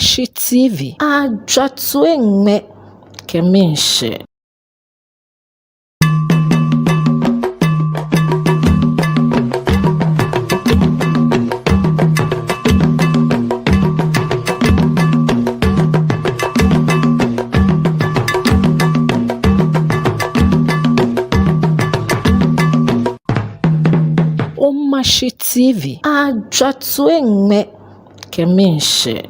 Omashi TV. Ajatwenge Keminshe. Omashi TV. Ajatwenge Keminshe.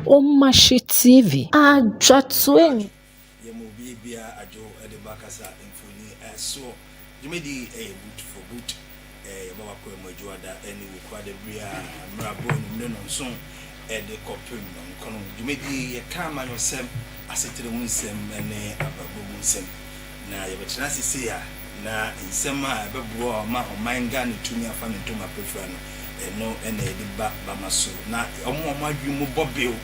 Omashi TV. Ajatwenge. Bia ajo de bakasa infoni so jumedi boot for boot baba ko mojuada eni wo kwa de bia mrabo no no so de kopem no kono jumedi ye kama yosem asetere mu nsem ne ababo mu nsem na ye betena sisi ya na nsem a bebuo ma omanga ne tumi afa ne tuma prefera no eno ene de ba maso na omo adwi mu bobel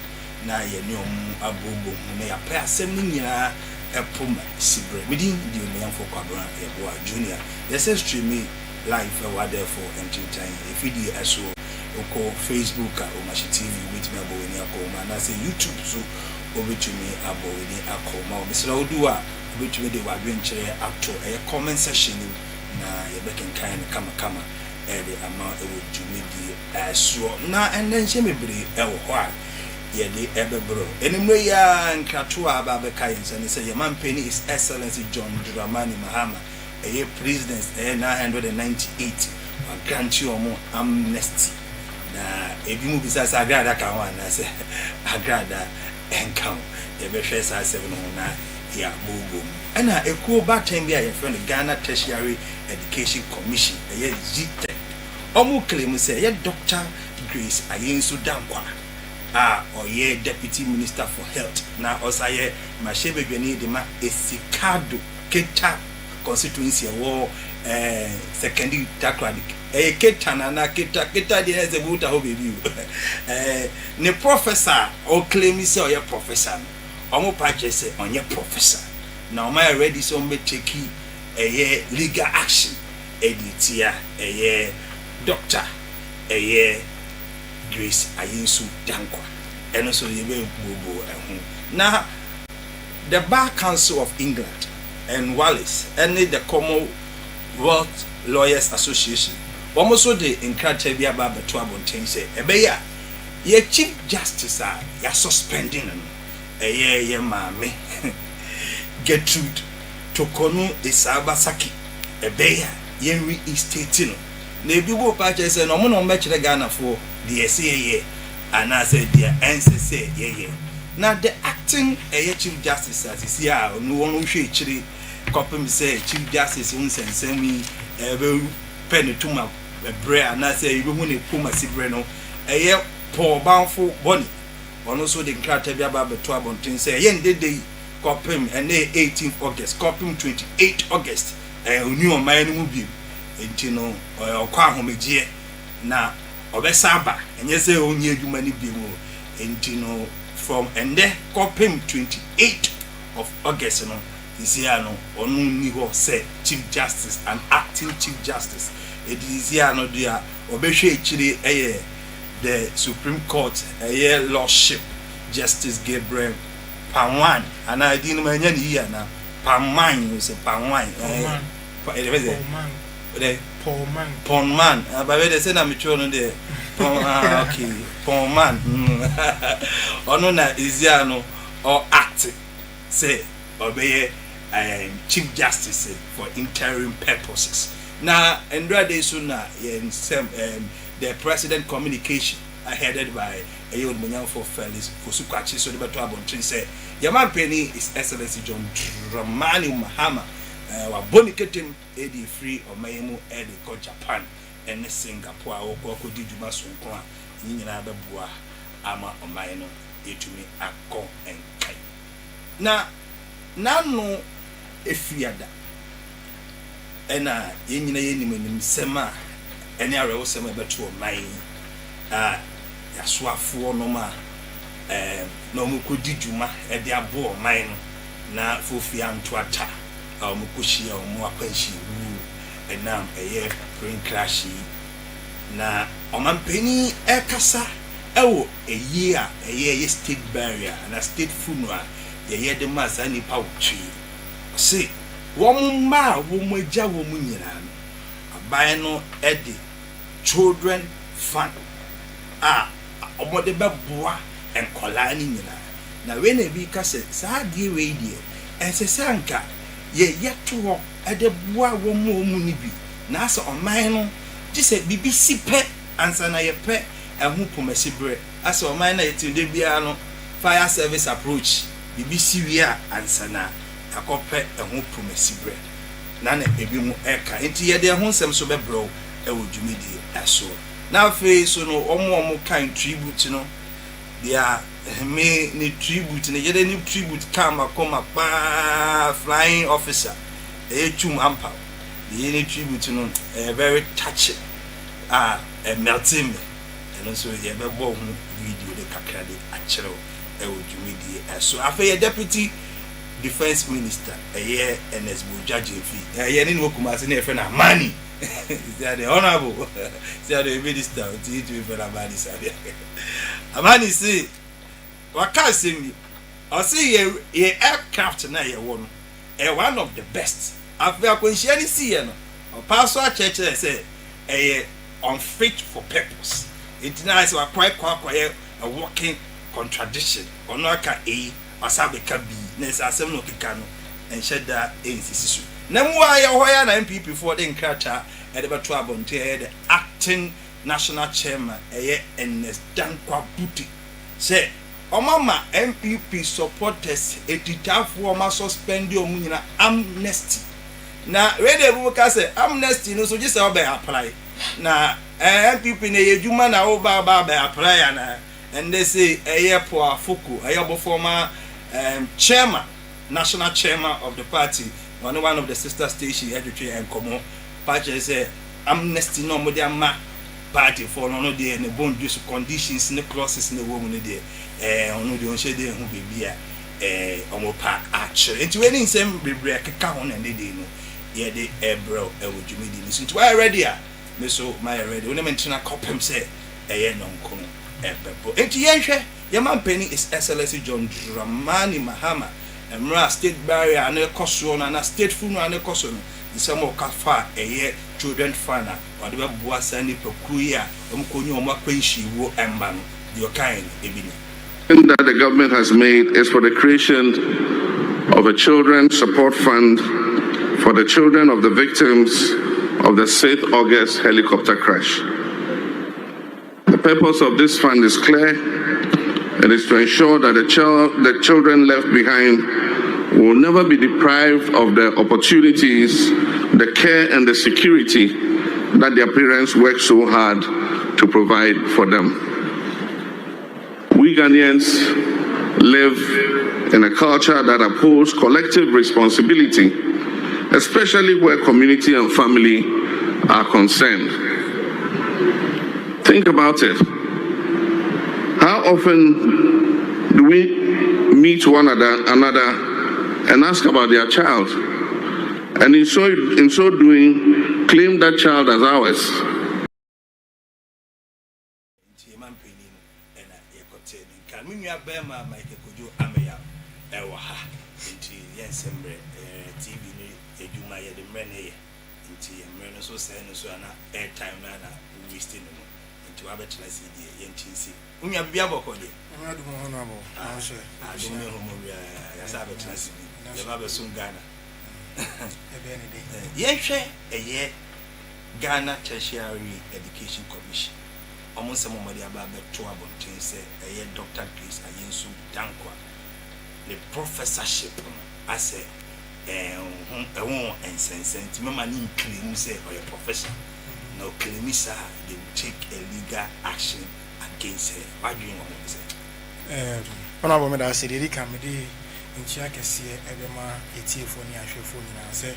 na ye ne omo abobo na ya pa asem ni nyina epoma sibre within the union for Kwabra Eboa Junior. There's a streaming live over there for entertainment. If you as well, call Facebook or Omashi TV with me about any akoma, and I say YouTube so over to me about any akoma. Mr. Odua, over to me the adventure actor a comment session na you can kind kama the amount it would to me the as well. Na and then she may be why. Yeah, the Ebebro. Anyway, Nkratua Babakai and say, your man penny is Excellency John Dramani Mahama, a president 998, or grant you more amnesty. Now, if you move besides Agrada Kawan, I say, Agrada and count. The best I 709, yeah, boom. And a cool back time be a friend, Ghana Tertiary Education Commission, a year G-Tech. Omu claim say, yeah, Dr. Grace, I ain't so damn or ye Deputy Minister for Health. Now also ye Mashebe Beni de ma Esikado Keta constituency war secondary takradik. Keta na keta de has a voter ho baby. Ne professor or claim say or ye professor. Omo pache say on ye professor. Now my ready so me take ye legal action. Editia ye doctor ye Grace Ayinsu Dankwa. And also the way now the Bar Council of England and Wales and the Commonwealth Lawyers Association almost the Nkratebia Baba Twabontin say Ebeya ye Chief Justice ya suspending ye mame Gertrude Tokonu Isabasaki Ebeya ye reinstating na ebibo pa che say no mo no mechire Ghana for the SAA and I said the NCC yeah. Now the acting Chief Justice as is here no one who chiri copy say Chief Justice un send me pen to my bread and I say you who ne puma sibre no poor bounful bonny also the Nkratebia Baba to Abontin say yen day copy and 18th August copy 28th August new on my new bill entino or kwa homegie na obesaba enye say onye adwuma ni bimu entino from ende copim 28th of August no this year no onu ni ho say Chief Justice and acting Chief Justice this year no dia obehwe ekire the Supreme Court Lordship Justice Gabriel Panwan and I didn't manya ni here na Panwan say Panwan Pon man, but they say na mitro no there. Okay, pon man. Ono na iziano or act say obey Chief Justice for interim purposes. Now, Andra de Suna the President Communication headed by Ayon Munyan for Felix Fusukwachi so the Batua Bontrin say Yaman Penny is Excellency John Dramani Mahama. Wa boniketem edi free o mayemu edi ko Japan ene Singapore wo ko di djuma sonko a nyina beboa ama o maye no etumi akọ enkai na nanu efiada ena yenyina yenim sema any arrow some better mine yaswafo no ma no mu kodi dwuma e de abo mine na fofi anto ata mu kohia mu akwanhyi wu enam eye brain crash na omampeni ekasa ewo eyi a eye state barrier na state funeral ye de masa ni pa utwi se womma womagya wom nyina aban no edi children fund omode beboa enkola ni nyina na we na bi ka se saa die we die ensese anka ye yeto ede boa wom ni bi na asa oman no gise BBC pe ansa na ye pe ehu pomasibre asa oman na yetunde bia no fire service approach BBC wia ansa na akope ehu pomasibre na na ebi mu eka enti ye de ehu nsem so bebro ewo dwumedi aso na fe so no omo kan tribute no dia me ni tribute ne ye de ni tribute kama koma pa flying officer etum ampa the any tribute no very touching melting me and so ye be bo hu video de kakra de achero e wo dwumedi so afey deputy defense minister NS Bojaji fi ye ni wokumase na efe na money is that the honorable is that the minister to for Amani sabe Amani say waka say me I say ye aircraft na ye won one of the best after akwanhia ni see no pastor church say unfit for purpose it na say quite a working contradiction ono aka asabe ka bi na say asem no keka no enhye da ensisisu na mu aye hoya na MPP for the nkrata e de beto abonte the acting national chairman NS Dankwa Buti say omama MPP supporters etitafo oma suspend omunyina amnesty na we dey buka say amnesty no so just say obey apply na MPP na yejuma na oba apply na and they say poor foko former chairman national chairman of the party one of the sister station editor and komo party say amnesty no mo dey ma party for no dey ne bond use conditions ne clauses ne wo mu ne dey ono dey on shade hu bibia omo pa actually enti we ni nsem bebre keka ho na ne dey no ye dey ebro ewodwumedi ni so enti why ready me so my ready we na mentina kopem say no nkono ebebo enti ye hwe ye mampani is SLC John Dramani Mahama emra state barrier na ekoso na state funeral na ekoso no nsem o kafa children fana wade be boa sani pekuya omkonyi omakwanhyi wo emba no the kind ebini that the government has made is for the creation of a children support fund for the children of the victims of the 6th August helicopter crash. The purpose of this fund is clear. It is to ensure that the children left behind will never be deprived of the opportunities, the care and the security that their parents work so hard to provide for them. We Ghanaians live in a culture that upholds collective responsibility, especially where community and family are concerned. Think about it. How often do we meet one another and ask about their child, and in so doing, claim that child as ours? So saying so na airtime na wasting no into abetla CD yentinsi unya bibia bokode adu mo honorable also adu me homo ya sa abetla CD ya ba besun Ghana ye hwe Ghana Tertiary Education Commission omo se mo mari aba beto abonten se Dr. Grace Ayensu Dankwa the professorship as and sense mama ni claim say or a professor no claim sir they will take a legal action against her. What do you want to say? Honorable Madam Sidi Kamedi in Chiakesi Ebema Etiphone Ashphone and say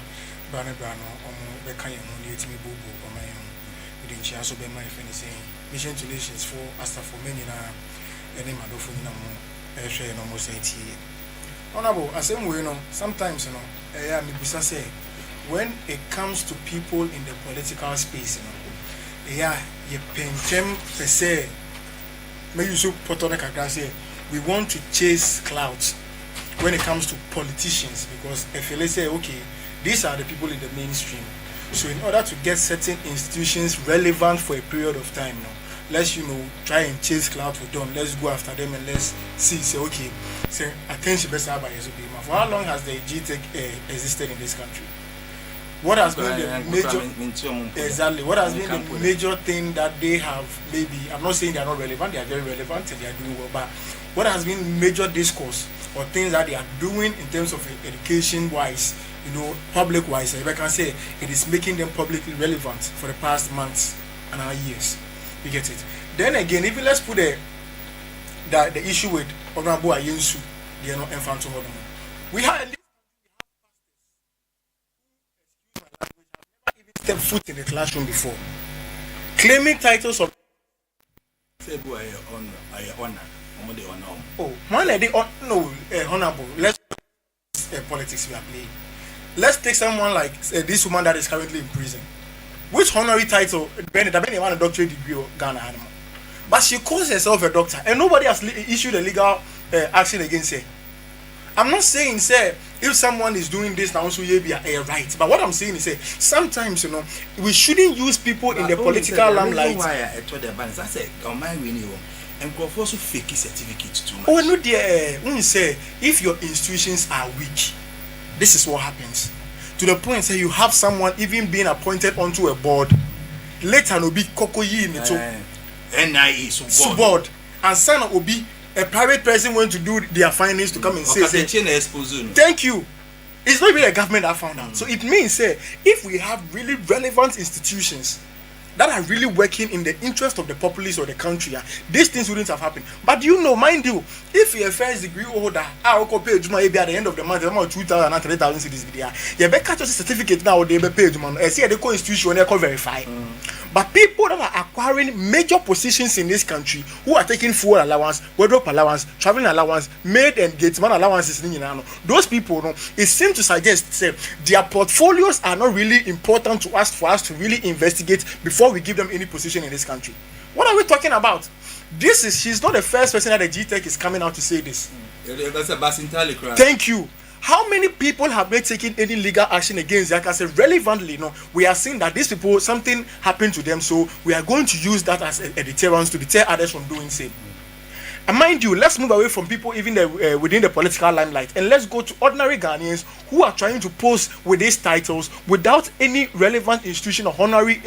Brano Beka Yamuni Bubu or my own within Chiaso Bema, if anything, mission to nations for Asta for many and then Madofo in almost 80 years. Honorable, as same way, sometimes, say, when it comes to people in the political space, you pen per se, maybe you should put on a say, we want to chase clouds when it comes to politicians, because if you say, okay, these are the people in the mainstream, so in order to get certain institutions relevant for a period of time, let's try and chase clout with them. Let's go after them and let's see. Say okay. Say attention best by for how long has the GTech existed in this country? What has been the major exactly? What has been the major thing that they have? Maybe I'm not saying they are not relevant. They are very relevant and they are doing well. But what has been major discourse or things that they are doing in terms of education wise? Public wise, if I can say it is making them publicly relevant for the past months and years. You get it? Then again, if let's put the issue with Honorable Ayensu, they are not infant to hold on. We have never even stepped foot in the classroom before, claiming titles of. Oh, man, honorable. Let's politics we are playing. Let's take someone like this woman that is currently in prison. Which honorary title? Bennett, a doctorate degree or Ghana animal. But she calls herself a doctor, and nobody has issued a legal action against her. I'm not saying, say, if someone is doing this now, also you be a right. But what I'm saying is, say, sometimes we shouldn't use people in the political limelight. Why I told the bands, I said, and go for fake certificates too much. Oh no, dear. Say if your institutions are weak, this is what happens. To the point say you have someone even being appointed onto a board, later no be kokoyi in it NIE board, and son will be a private person going to do their findings to come and say thank you. It's not even a government that found out. So it means say if we have really relevant institutions that are really working in the interest of the populace or the country, these things wouldn't have happened. But mind you, if you're a first degree holder, I will pay Juma at the end of the month, about 2,000 and 3,000 cities video. You better catch a certificate now, they pay Juma. I see the co-institution, they can verify. But people that are acquiring major positions in this country who are taking fuel allowance, wardrobe allowance, traveling allowance, maid and gateman allowances, those people, it seems to suggest say, their portfolios are not really important to us for us to really investigate before we give them any position in this country. What are we talking about? She's not the first person that the GTech is coming out to say this. Thank you. How many people have they taken any legal action against that? I say relevantly, we are seeing that these people, something happened to them, so we are going to use that as a deterrent to deter others from doing same. And mind you, let's move away from people even within the political limelight, and let's go to ordinary Ghanaians who are trying to pose with these titles without any relevant institution or honorary,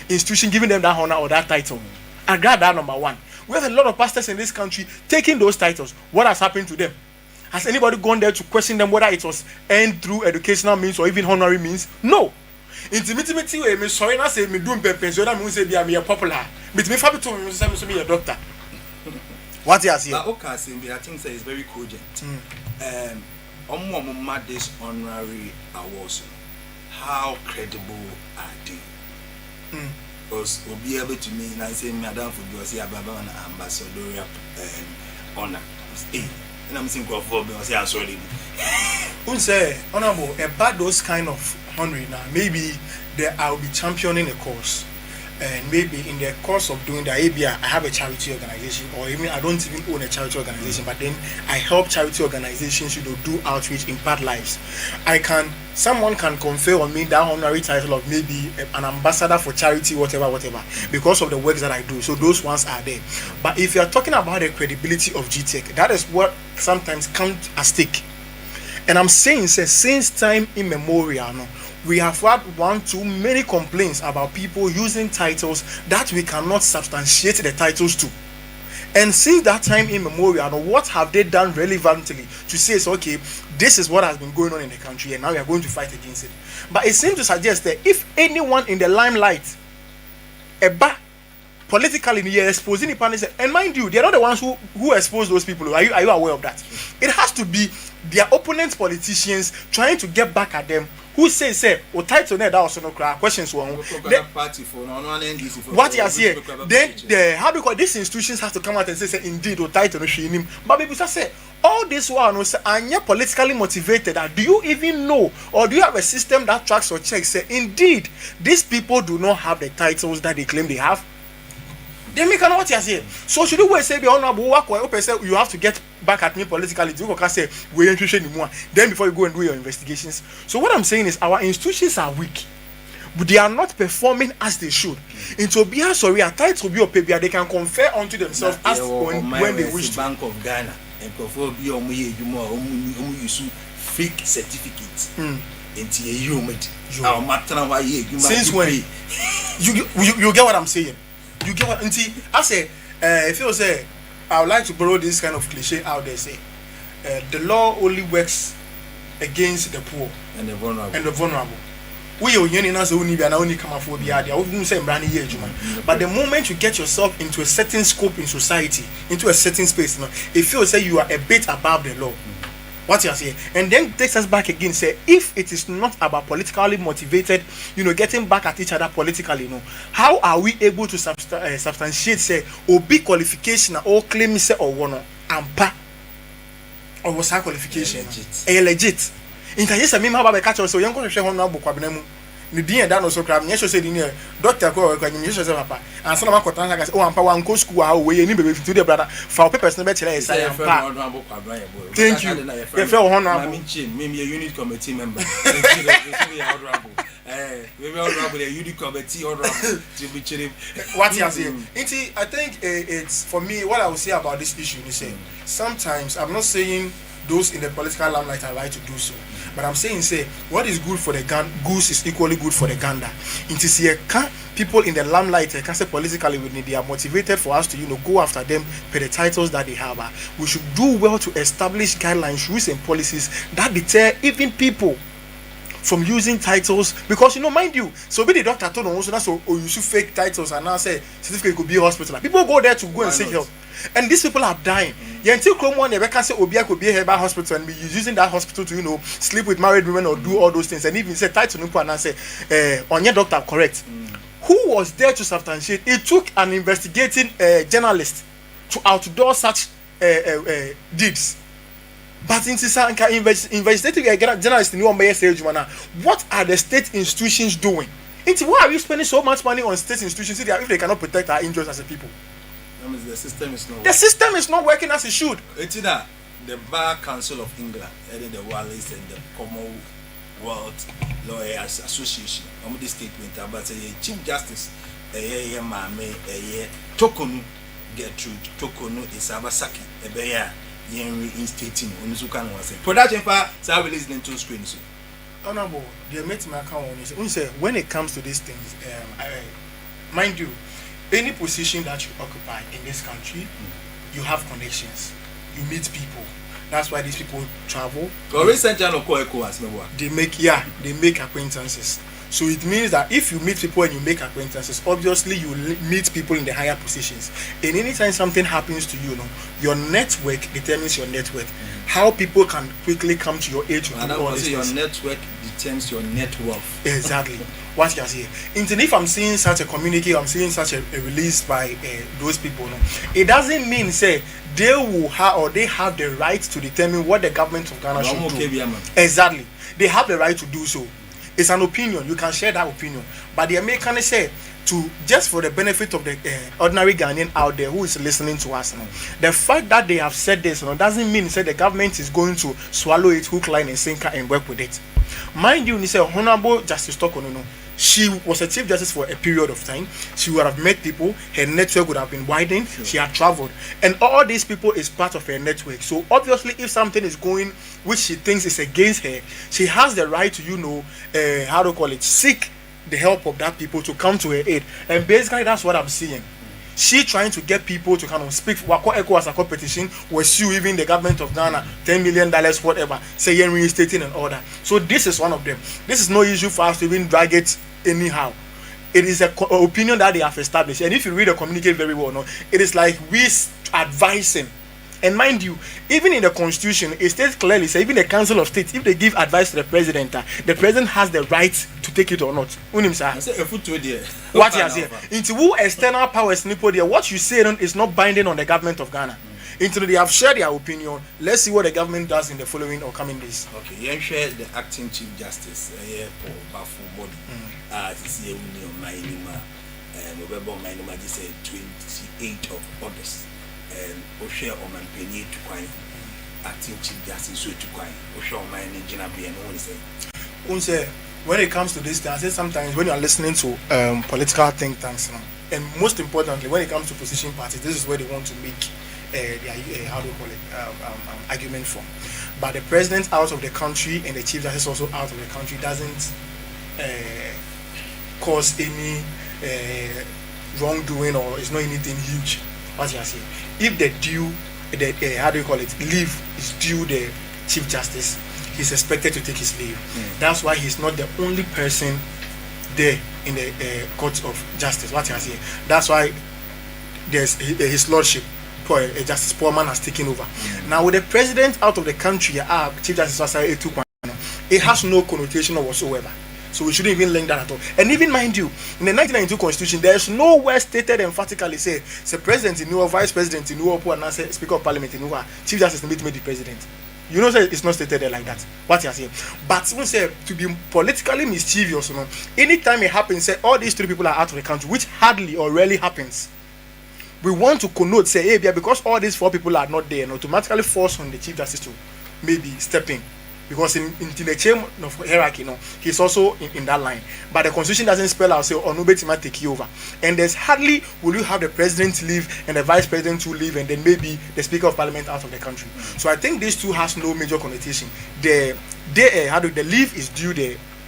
institution giving them that honor or that title. I grab that number one. We have a lot of pastors in this country taking those titles. What has happened to them? Has anybody gone there to question them whether it was earned through educational means or even honorary means? No. Intimacy way me sorry na say me do pension na me say be am popular. But me fabi to me say me a doctor. What you say? Okay, I think say is very cogent. This honorary awards, how credible are they? Because we'll be able to mean and say Madam for say Ababa and ambassadorial honor. And I'm saying say sorry. Say honorable about those kind of honorary now, maybe I'll be championing a cause. And maybe in the course of doing that, maybe I have a charity organization, or even I don't even own a charity organization, but then I help charity organizations do outreach, impact lives. Someone can confer on me that honorary title of maybe an ambassador for charity, whatever, because of the works that I do. So those ones are there. But if you are talking about the credibility of GTech, that is what sometimes comes at stake. And I'm saying, since time immemorial, we have had too many complaints about people using titles that we cannot substantiate the titles to. And since that time immemorial, what have they done relevantly to say, okay, this is what has been going on in the country and now we are going to fight against it. But it seems to suggest that if anyone in the limelight, politically, you're exposing the and mind you, they're not the ones who expose those people. Are you aware of that? It has to be their opponent politicians trying to get back at them, who say or title that also no questions one. What you say? Then how do you call these institutions have to come out and say indeed or title no him? But people say all this one was and you're politically motivated. Do you even know or do you have a system that tracks or checks? Say indeed these people do not have the titles that they claim they have. They make an what you say. So should you say the honorable work or you have to get back at me politically? You can say we ain't anymore. Then before you go and do your investigations. So what I'm saying is our institutions are weak, but they are not performing as they should. Into be a sorry, a title be or they can confer onto themselves as when they wish to. Bank of Ghana and perform be on me use fake certificates. Into a human. Since when you get what I'm saying? You get what? I say, if you say, I would like to borrow this kind of cliche out there. Say, the law only works against the poor and the vulnerable. We are union as only be only come up for the idea. I wouldn't say brand new but the moment you get yourself into a certain scope in society, into a certain space, if you say you are a bit above the law. What you are saying, and then takes us back again. Say, if it is not about politically motivated, getting back at each other politically, how are we able to substantiate say or be qualification or claim say or one ampa or was our qualification legit? In case I mean, how about catch also young share one book kwabnemu. Ni din da no so kra me so say din doctor ko kwa nyim so say papa ansa na makotan say o ampa wan ko school how we ni be to the brother for papers no be chere say ampa. Thank you. If you honorable me unit committee member. Maybe honorable a unit committee honorable to be chere. What you say? I think it's for me what I will say about this issue is say sometimes I'm not saying those in the political limelight are right to do so. But I'm saying, what is good for the goose is equally good for the gander. It is here, people in the limelight, can say politically, they are motivated for us to, go after them for the titles that they have. We should do well to establish guidelines, rules, and policies that deter even people from using titles. Because, mind you, so be the doctor told also that so you should fake titles and now say certificate could be a hospital. People go there to go and seek help. And these people are dying. Until Chrome they can say Obia could be a herbal hospital and be using that hospital to sleep with married women or do all those things. And even say title and say on your doctor correct. Who was there to substantiate? It took an investigating journalist to outdoor such deeds. But in investigating journalist in what are the state institutions doing? Why are we spending so much money on state institutions if they cannot protect our interests as a people? The system is not. The system is not working as it should. It's that the Bar Council of England, the Wallis and the Commonwealth Lawyers Association, this statement about Chief Justice, Tokonu Gertrude Tokonu is Abasaki, a bear, reinstating Unuzukan was a production for Savi listening to screens. Honorable, they met my account when it comes to these things, mind you. Any position that you occupy in this country, you have connections. You meet people. That's why these people travel. They make acquaintances. So it means that if you meet people and you make acquaintances, obviously you meet people in the higher positions. And anytime something happens to you, your network determines your net worth. How people can quickly come to your aid to do all this. Your network determines your net worth. Exactly. What you say. Even if I'm seeing such a communique, I'm seeing such a release by those people. It doesn't mean say they will have or they have the right to determine what the government of Ghana should do. Exactly. They have the right to do so. It's an opinion. You can share that opinion. But the Americans say to just for the benefit of the ordinary Ghanaian out there who is listening to us. The fact that they have said this doesn't mean say the government is going to swallow it hook, line, and sinker and work with it. Mind you, Honorable Justice Tokonu, she was a chief justice for a period of time. She would have met people. Her network would have been widened. Sure. She had traveled. And all these people is part of her network. So obviously, if something is going which she thinks is against her, she has the right to, seek the help of that people to come to her aid. And basically, that's what I'm seeing. She trying to get people to kind of speak. Wako Echo as a competition was sue even the government of Ghana, $10 million, whatever, saying reinstating and all that. So this is one of them. This is no issue for us to even drag it anyhow. It is an opinion that they have established. And if you read the communique very well, it is like we advising And mind you, even in the constitution, it states clearly, say even the council of state, if they give advice to the president has the right to take it or not. What he has here? Into who external powers nipo there, what you say is not binding on the government of Ghana. Into they have shared their opinion. Let's see what the government does in the following or coming days. Okay, you share the acting chief justice for Bafo body. This year my November my name is 28th of August. And Osha or man penny to quine acting chief justice so to quine Osha my engineer be and one say when it comes to this thing, I say sometimes when you are listening to political think tanks, and most importantly when it comes to position parties, this is where they want to make their how do you call it argument from. But the president out of the country and the chief justice also out of the country doesn't cause any wrongdoing, or it's not anything huge. What you say? If the due, how do you call it, leave is due the chief justice, he's expected to take his leave. That's why he's not the only person there in the court of justice. What you say? That's why there's his lordship, Justice Poorman, has taken over. Now with the president out of the country, Chief Justice it has no connotation whatsoever. So we shouldn't even link that at all. And even mind you, in the 1992 Constitution, there is nowhere stated emphatically say president in New vice president in New and say speaker of parliament in New chief justice in the president. You know, say it's not stated there like that. What you are saying, but we say to be politically mischievous, anytime it happens, say all these three people are out of the country, which hardly or rarely happens. We want to connote, say, hey, because all these four people are not there, and automatically force on the chief justice to maybe step in. Because in the chain of hierarchy, he's also in that line. But the constitution doesn't spell out, say, oh, nobody might take you over. And there's hardly will you have the president leave and the vice president to leave, and then maybe the speaker of parliament out of the country. So I think these two has no major connotation. The leave is due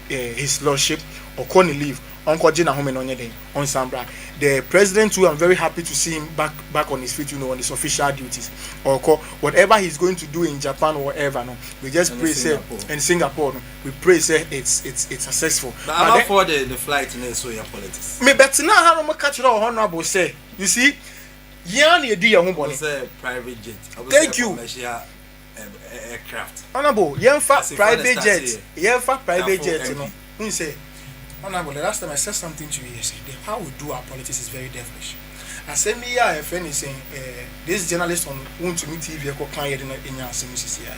his lordship or Connie leave. On Sambra. The president too, I'm very happy to see him back on his feet, on his official duties. Or whatever he's going to do in Japan or whatever, we just pray say in Singapore, we pray say it's successful. But for the flight in so your politics. Me bet now how much catch honorable say. You see, Yan private jet. Thank you. Aircraft. Honorable, private jet. Private jet, you say. Honorable, the last time I said something to you yesterday, how we do our politics is very devilish. I said me a friend is saying this journalist on want to meet TV in your CCI.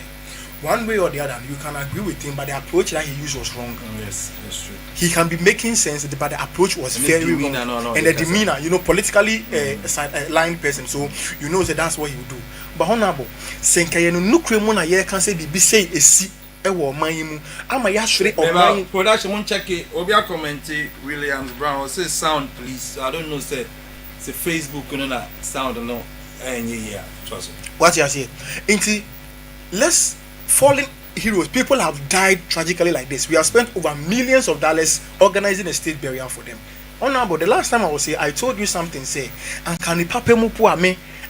One way or the other, you can agree with him, but the approach that he used was wrong. Yes, that's true. He can be making sense, but the approach was very wrong. And the demeanor, politically aligned person, so you know that that's what he would do. But honorable, Senka no kremona ye can say be say esi. Production check it. Obia comment Williams Brown say sound please. I don't know say Facebook sound no trust me. What you say? Let's fallen heroes. People have died tragically like this. We have spent over millions of dollars organizing a state burial for them. Honorable, the last time I was here, I told you something. Say, and can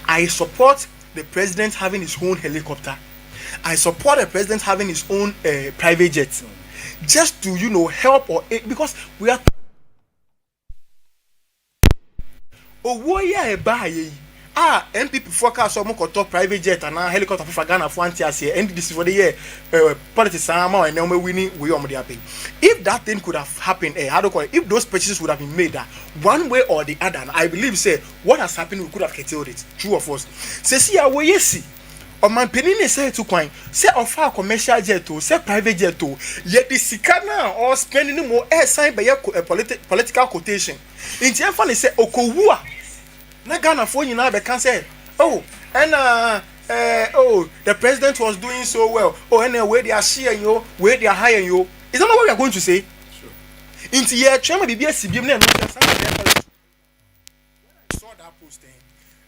I support the president having his own helicopter. I support the president having his own private jet, just to help or aid, because we are. Oh, why MPP forecast some top private jet and helicopter for Ghana for anti-ASEA and this is for the year politics and then we winning we pay. If that thing could have happened, if those purchases would have been made one way or the other, I believe say what has happened we could have curtailed it. True or false? Say see away yes. Or man penini say to coin say offer commercial jet to say private jet to yet the sikana or spending more air sign by a political quotation. In Tiafani say okowua na Ghana for you now they can say oh and the president was doing so well. Oh and where they are sharing you, where they are hiring you. Is that not what we are going to say? Sure. In the year Chama BBS CBM saw that posting.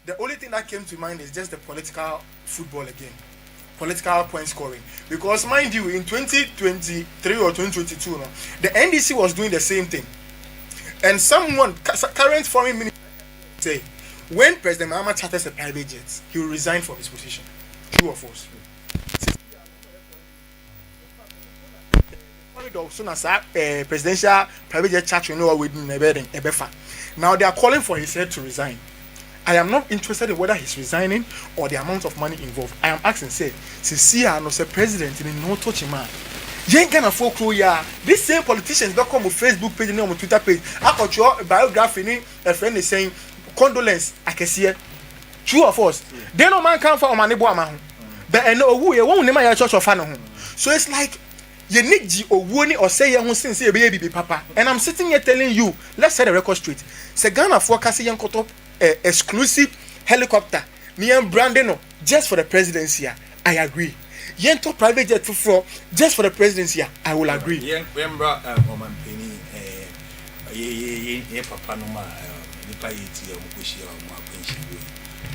The only thing that came to mind is just the political football again. Political point scoring. Because mind you, in 2023 or 2022, the NDC was doing the same thing. And current foreign minister say, when President Mahama charters a private jet, he will resign from his position. True or false? Soon as presidential private jet charter within a building, now they are calling for his head to resign. I am not interested in whether he's resigning or the amount of money involved. I am asking, say, Sisia no say president in no touch man. Yen kind of folk ya. These same politicians don't come on Facebook page and on Twitter page. I got your biography. A friend is saying condolence. I can see it. True of us. They no man come for money boy man. But I know who you won't name your church of fan. So it's like you need G or Woni or say you since say baby papa. And I'm sitting here telling you, let's set the record straight. Say Ghana forecast young cut up exclusive helicopter. Me and Brandon just for the presidency. I agree. Yen to private jet for just for the presidency. I will agree. Yen remember Oman Penny papa no ma nipa yiti omukoshi omuapenshi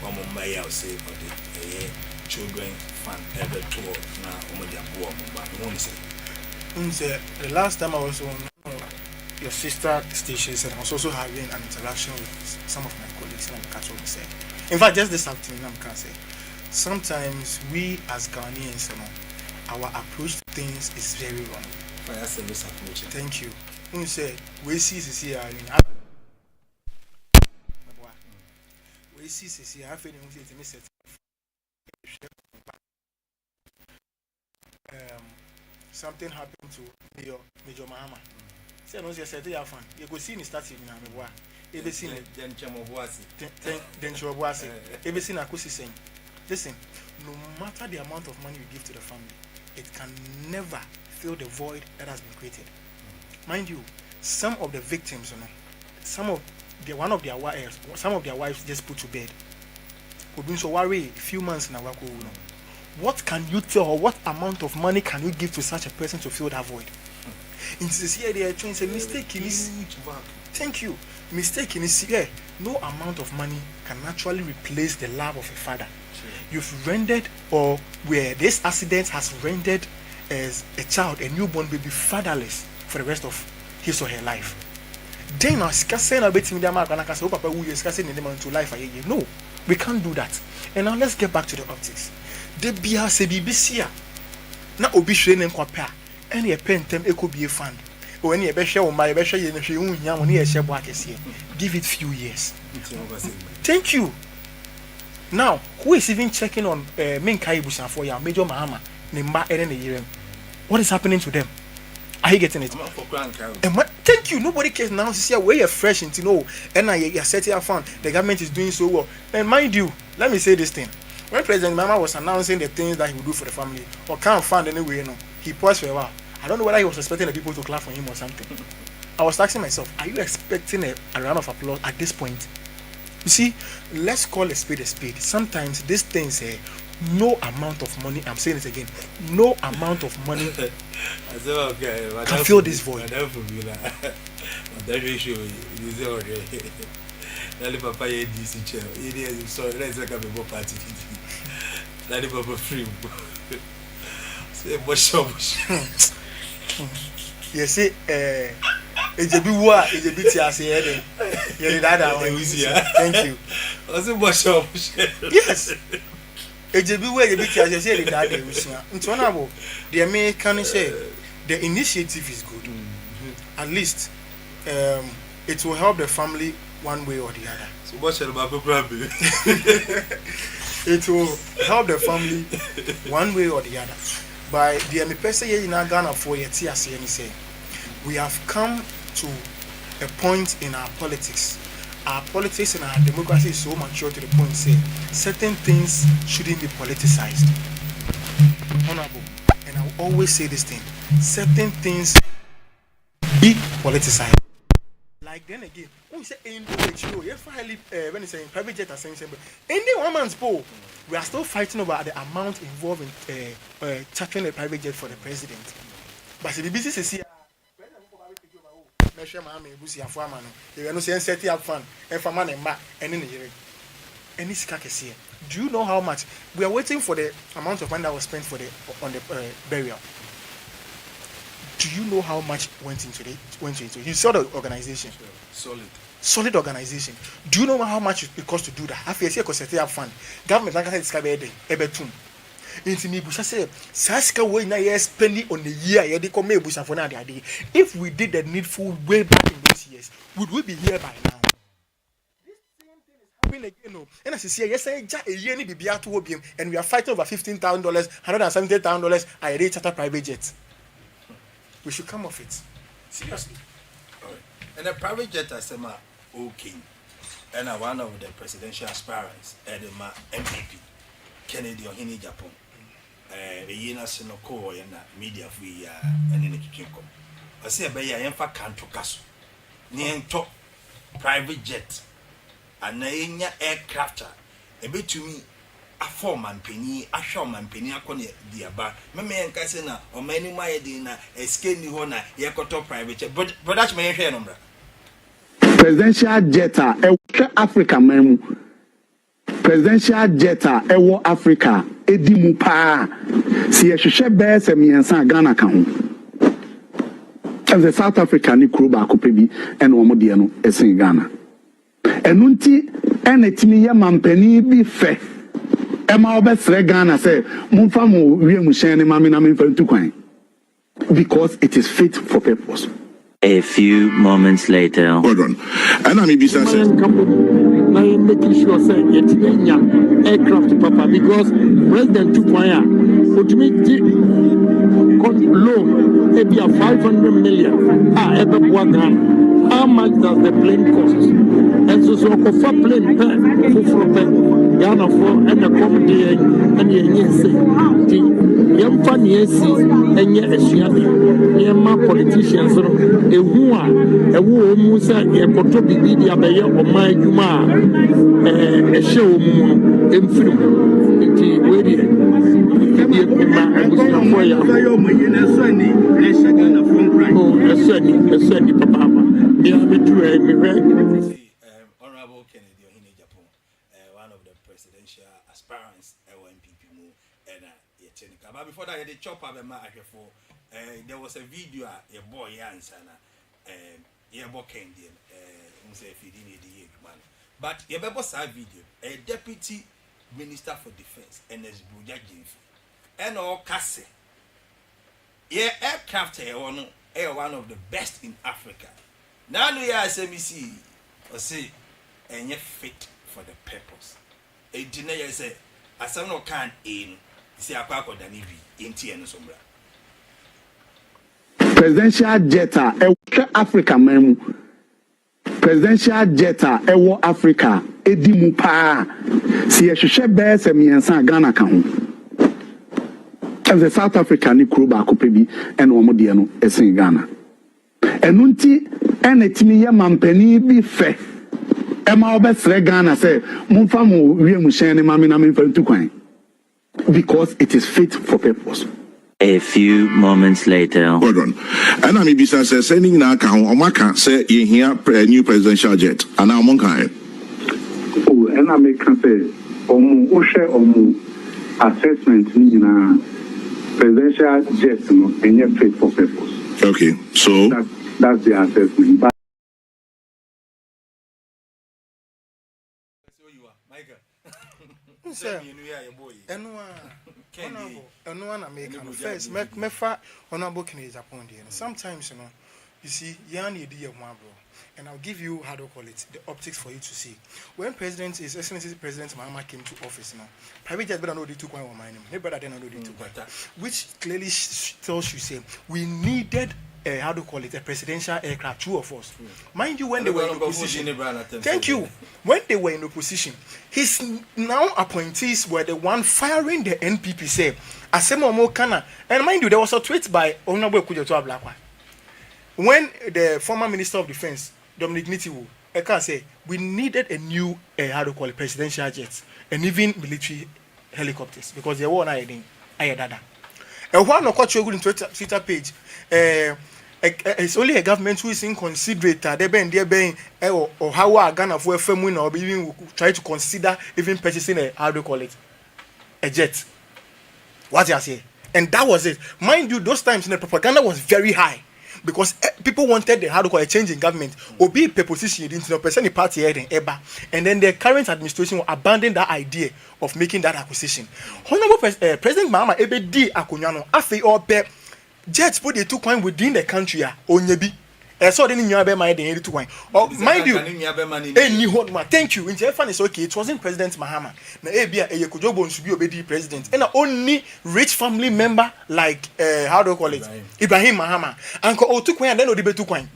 omumaya say for the children fund ever tour na omodia bo omba. The last time I was on your sister stations, and I was also having an interaction with some of my colleagues, and I'm catching what say. In fact, just this afternoon, I'm can say sometimes we as Ghanaians, our approach to things is very wrong. Thank you. When you say we see here, we see here, I feel something happened to Major Mahama. Say no, say they are fun. You go see in starting in Ameboa. Ebe seen then Chamoboasi. Then Chamoboasi. Ebe seen Akusi saying, listen, no matter the amount of money you give to the family, it can never fill the void that has been created. Mind you, some of the victims, some of their wives just put to bed. Could be so worry a few months now. What can you tell, or what amount of money can you give to such a person to fill that void? In this year, they are trying to say mistake in this. Thank you. Mistake in this year. No amount of money can actually replace the love of a father. Sure. You've rendered, or where this accident has rendered as a child, a newborn baby, fatherless for the rest of his or her life. Then I saying a bit in the mark and I can say, Papa, we are saying in the to life. No, we can't do that. And now let's get back to the optics. The BBC na obi hwe ne nkopɛ a ene ye pentem ekobie fund o ene ye behwe o ma ye behwe ye ne hwe unhia mo ne ye hye bo akese. Give it few years. Thank you. Now who is even checking on Menkai Busafo ya Major Mahama ne mba ene ne yirem? What is happening to them? Are you getting it? Thank you. Nobody cares now. See where you're fresh into know and you're setting a fund. The government is doing so well. And mind you, let me say this thing. When President Mama was announcing the things that he would do for the family or can't fund anyway, he paused for a while. I don't know whether he was expecting the people to clap for him or something. I was asking myself, are you expecting a round of applause at this point? You see, let's call a spade a spade. Sometimes these things, no amount of money, I'm saying it again, no amount of money can fill this void. Papa DC chair. Sorry, let's like a party. Papa free. Say bush. You see, it's a bit war, it's a bit here. Thank you. I say bush. Yes. It's a bit where the bit as say that it's one about the American say the initiative is good. At least it will help the family one way or the other. So what shall I It will help the family one way or the other. By the person in Ghana for your say, we have come to a point in our politics. Our politics and our democracy is so mature to the point say certain things shouldn't be politicized. Honorable, and I will always say this thing: certain things be politicized. Like then again, when we say in when it's saying private jet and saying in the 1 man's poll, we are still fighting over the amount involved in chartering a private jet for the president. But the business is here. Do you know how much we are waiting for the amount of money that was spent for on the burial? Do you know how much went into it? You saw the organization. Solid organization. Do you know how much it costs to do that? I feel a fund. Government like I said, it's Saska way na year spending on the year, they come for now. If we did the needful way back in those years, would we be here by now? This same thing is win again. No, and as you see, yes, I just a year ni bibia to obium, and we are fighting over $15,000, $170,000 a day charter private jet. We should come off it. Seriously. All right. And the private jet I said, okay. And one of the presidential aspirants, Edema MPP, Kennedy or Hini Japan. The Yena Senoko and media free and in the Kikinko. I say, Bay, I am for Cantocasso. Near top private jet. And a aircraft. A bit to me. A foreman penny, a showman penny, a conny, dear bar, Mamma and Cassina, or many my dinner, a skinny honor, Yakoto private jet, but that's my hair number. Presidential jetta, Africa, mem. Presidential jetta, Ewo Africa, Edimupa. See a share bears and me and San Ghana count. As the South African Nikruba Kupebi and Omodiano, as in Ghana. And Nunti, and a Timia Mampeni be fair. Emma Obesre Ghana say, Mumfamu, Riamushani, Mamina, Minfantuquine. Because it is fit for purpose. A few moments later. Hold on. And I'm business. I am making sure say it's aircraft papa because President 2.0 would make loan maybe a 500 million. How much does the plane cost? And so for plane for Ghana for and the comedy and the young funny and yet a politicians a woman said a photo video by your my Juma a show in film into radio. Honorable Kennedy in Japan, one of the presidential aspirants, MPP, and but before that, the chop up for there was a video, a boy, Yansana, Yabo Kendian, but Yababo side video, a deputy minister for defense, and as Buja Jinfi, and all Kasse. Yeah, aircraft one of the best in Africa. Now we are SMC or say and yet fit for the purpose. A dinner say as some no can in see a quack or danivi in Tian Sombra. Presidential jetta, Africa, mem. Presidential jetta, Ewo Africa, Edimupa. See a share bears and me and San Ghana count. As the South African Nikruba Kupebi and Omodiano, as in Ghana. And Nunti, and a Timia Mampeni be fair. Emma Obesre Ghana say, Mumfamu, Riamushani, Mamina, Minfantuquine. Because it is fit for purpose. A few moments later. Hold on. And I'm business sending now, Omaka say, you hear a new presidential jet. And now, Monkai. Oh, and I make say, Omu assessment, presidential jet, and yet fit for purpose. Okay, so that's the assessment. But First, Mefa Honorable Kennedy Japan. Sometimes, you see, Yan idea bro. And I'll give you how to call it, the optics for you to see. When His Excellency President Mahama came to office now, private jet better know the 2.1 mining. They better than know the 2.1. Which clearly tells you, say, we needed a presidential aircraft, two of us. Mind you, when they were in opposition, thank you. When they were in opposition, his now appointees were the one firing the NPP, say, Asemo Mokana. And mind you, there was a tweet by Honorable Kujoto Ablakwa. When the former Minister of Defense, Dominic Nitiwu, Eka say, we needed a new, presidential jets and even military helicopters because they were not Ayadada. And one of what you're Twitter page, it's only a government who is inconsiderate. Or how Ghana for a win or even try to consider even purchasing a jet. What I say, and that was it. Mind you, those times in the propaganda was very high because people wanted a change in government. Or be a position into the person party head in Eba, and then the current administration will abandon that idea of making that acquisition. Honorable President Mahama Ebe di Akunyano afi or be jets put the 2 coin within the country onyebi So then you have my day to wine. Oh, mind you, any hot man. Thank you. In Japan is okay. It wasn't President Mahama. Na Abia a Kujobo should be obedient president. And only rich family member like how do you call it? Ibrahim Mahama. Uncle Otukwan and then Odibe Tukwan.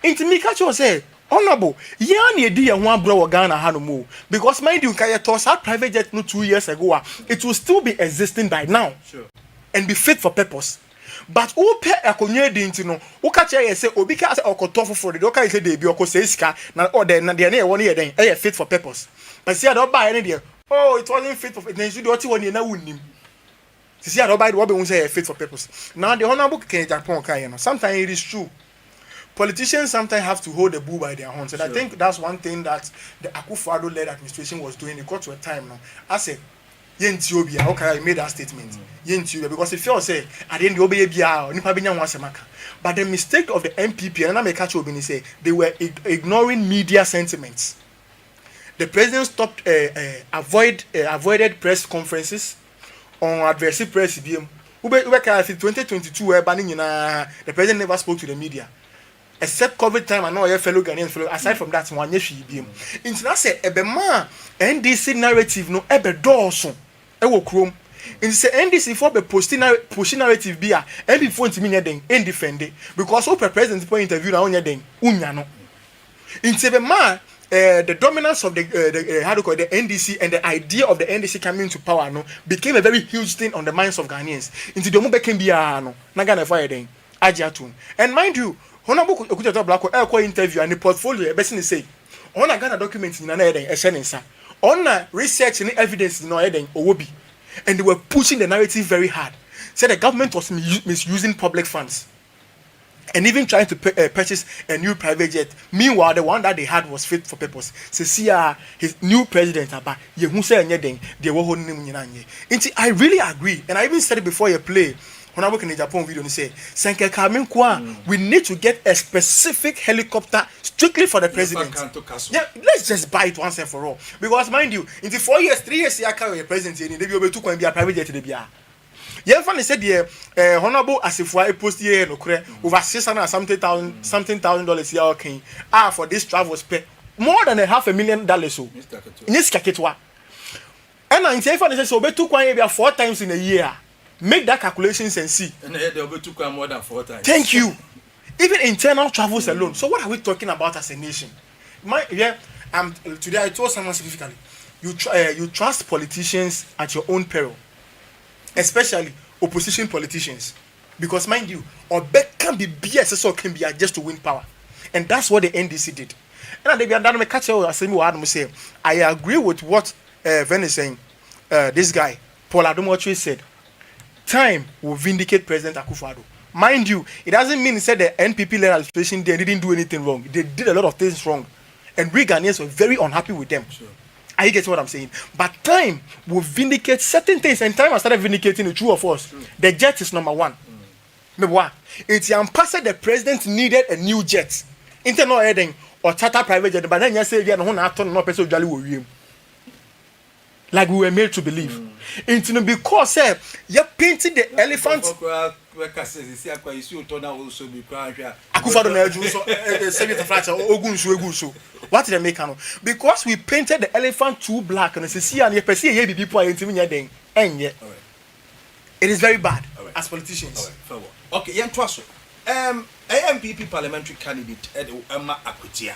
Into me catch you say, honorable, yani edi ya one bro Ghana hanumu. Because mind you, kaya toss our private jet no 2 years ago, it will still be existing by now. Sure. And be fit for purpose. But who pay a conye dinti no, who catch a say, Obika or Kotofo for the doka say they be or Koseska, na or then Nadia 1 year then, fit for purpose. But see, I don't buy any there. Oh, it wasn't fit for then you do what you want na win. See, I don't buy the what we say fit for purpose. Now the honorable Ken Japan Kayano. Sometimes it is true. Politicians sometimes have to hold the bull by their horns. And sure. I think that's one thing that the Akufo-Addo-led administration was doing. It got to a time now. I said, Yentiobia, okay, I made that statement. Yentiobia, because if you say, I didn't obey but the mistake of the MPP, and I may catch you say, they were ignoring media sentiments. The president stopped, avoided press conferences on adversary press. 2022, the president never spoke to the media. Except COVID time, I know your fellow Ghanaians fellow. Aside from that, one year be. Intina say ebema NDC narrative no ebe dawson. Ewo krom. Inti say NDC for be pushing narrative be a every phone to me den indefended because so president point interview na onya den unya no. Inti ebema the dominance of the how do you call it, the NDC and the idea of the NDC coming to power no became a very huge thing on the minds of Ghanaians. Inti the mo bekem bia no na Ghana fire den agiatun. And mind you, honorable Okuta Black interview and the portfolio person say on a Ghana documents in another day on research and evidence in another day owobi, and they were pushing the narrative very hard. Said the government was misusing public funds and even trying to purchase a new private jet. Meanwhile, the one that they had was fit for purpose. So his new president about I really agree, and I even said it before you play. When I work in the Japan video, they say, we need to get a specific helicopter strictly for the president. Yeah, let's just buy it once and for all. Because mind you, in the 4 years, 3 years, you carry a president, they will be able to be a private jet. Yeah, funny said the honorable Asifwa post here no over $600,000 dollars here okay. For this travel spend more than $500,000 so. In this kaketwa. And I say funny say so be 4 times in a year. Make that calculations and see. And they'll be took more than 4 times. Thank you. Even internal travels alone. So what are we talking about as a nation? Today I told someone specifically, you trust politicians at your own peril, especially opposition politicians, because mind you, or bet can be BSS can be just to win power, and that's what the NDC did. And they catch say, I agree with what Ven is saying. This guy Paul Adomochi said. Time will vindicate President Akufo-Addo. Mind you, it doesn't mean he said the NPP-led administration they didn't do anything wrong. They did a lot of things wrong, and we Ghanaians were very unhappy with them. Sure. Are you getting what I'm saying? But time will vindicate certain things, and time has started vindicating the two of us. True. The jet is number one. Remember what? It's unpassed the president needed a new jet. Internal heading or charter private jet, but then you say you no person jolly. Like we were made to believe. Because you painted the elephant. What did they make? Because we painted the elephant too black and it is very bad as politicians. Okay, young Twasso. AMPP parliamentary candidate Emma Akutia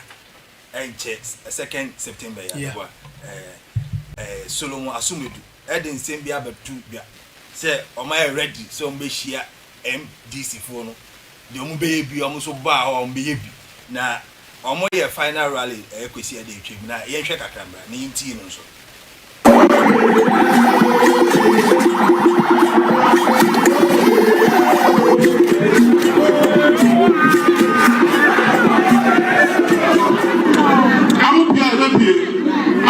and 2nd September. Solomon Asumedu, Eden Sembia Betubia. Say, am I ready? So, me share MDC phone. The baby almost bar on baby. Now, on my final rally, I could see a day trip. Now, you check a camera, 19 or so.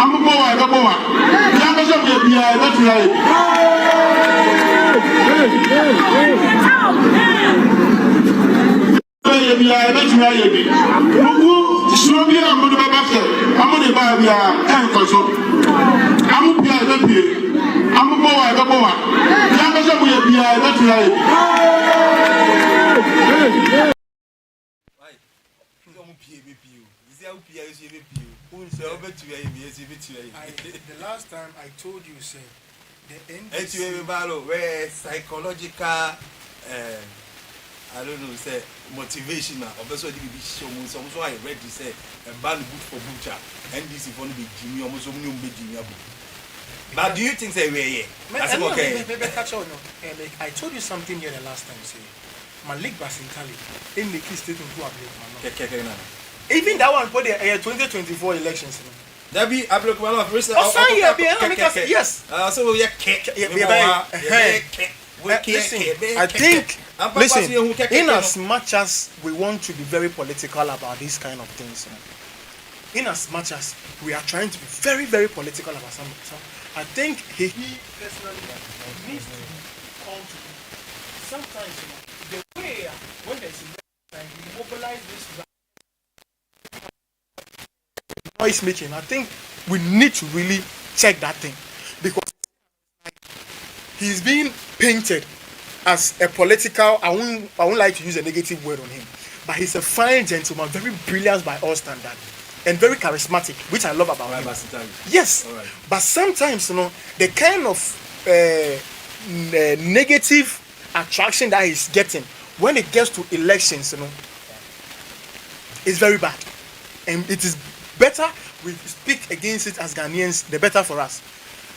I'm a boy. The last time I told you, say the NDC where psychological I don't know, say motivational. Obviously, the be show me some so I read this say a band boot for butcher. NDC for be Jimmy almost so many be Jimmy. But do you think say we okay? I told you something here the last time. Say Malik Basintali in the key statement to Abdul. Even that one for the 2024 elections. That be Abdul Kamal. Yes. So we listen, in as much as we want to be very political about these kind of things, in as much as we are trying to be very, very political about some I think he personally needs to come to sometimes the way when there's time we mobilize this noise making. I think we need to really check that thing because he's being painted as a political. I won't like to use a negative word on him, but he's a fine gentleman, very brilliant by all standards, and very charismatic, which I love about him. Yes, right. But sometimes the kind of negative attraction that he's getting when it gets to elections, is very bad, and it is better we speak against it as Ghanaians. The better for us.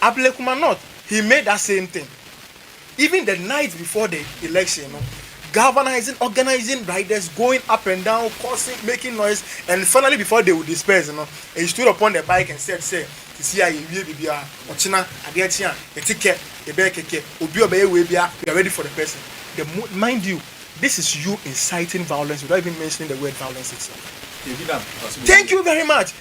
Ablekuma not, he made that same thing. Even the night before the election, galvanizing, organizing riders, going up and down, causing, making noise, and finally before they would disperse, he stood upon the bike and said, "Say, we are ready for the person." Mind you, this is you inciting violence without even mentioning the word violence itself. Thank you very much.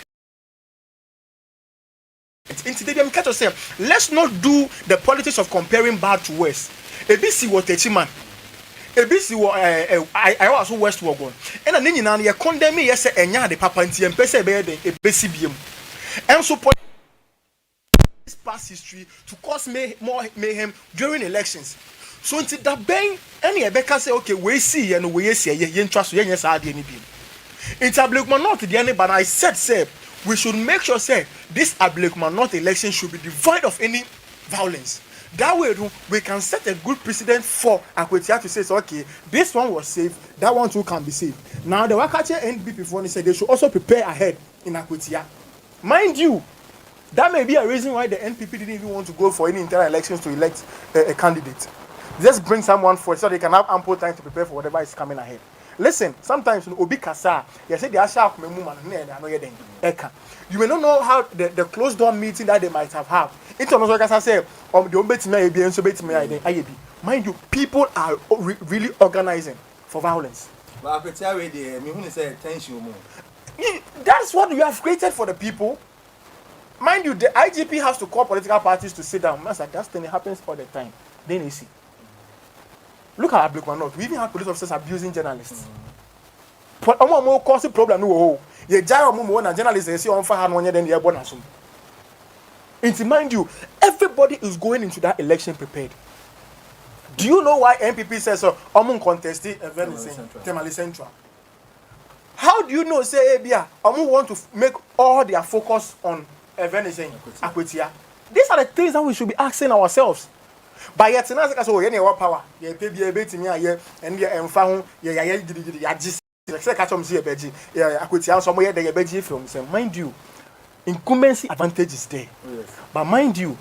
Let's not do the politics of comparing bad to worse. ABC was Techiman. ABC was I also West Wagon. And then you know you condemn me yes and the papa and pese be the BCBM. And so this past history to cause more mayhem during elections. So until that bang any Rebecca say okay we see and we see ye trust ye yes ade ni bi. It's a black man not the any but I said say we should make sure say this Ablekuma North election should be devoid of any violence. That way we can set a good precedent for Akwetia to say, so, okay, this one was safe, that one too can be safe. Now the Wakache NPP for said they should also prepare ahead in Akwetia. Mind you, that may be a reason why the NPP didn't even want to go for any internal elections to elect a candidate. Just bring someone forward so they can have ample time to prepare for whatever is coming ahead. Listen, sometimes in Obi Kasa, you say they are sharp movement. You may not know how the closed door meeting that they might have had. It's almost like I say, mind you, people are really organizing for violence. That's what you have created for the people. Mind you, the IGP has to call political parties to sit down. That thing happens all the time. Then you see. Look at Ablekuma North. We even have police officers abusing journalists. Causing problem. Journalists on fire then they are born as mind you, everybody is going into that election prepared. Do you know why MPP says so? Contested Temali Central. How do you know say Abia want to make all their focus on Akwetia? These are the things that we should be asking ourselves. But yet, what power? You pay a bit in here and you found mind you, incumbency advantage is there. Yes. But mind you,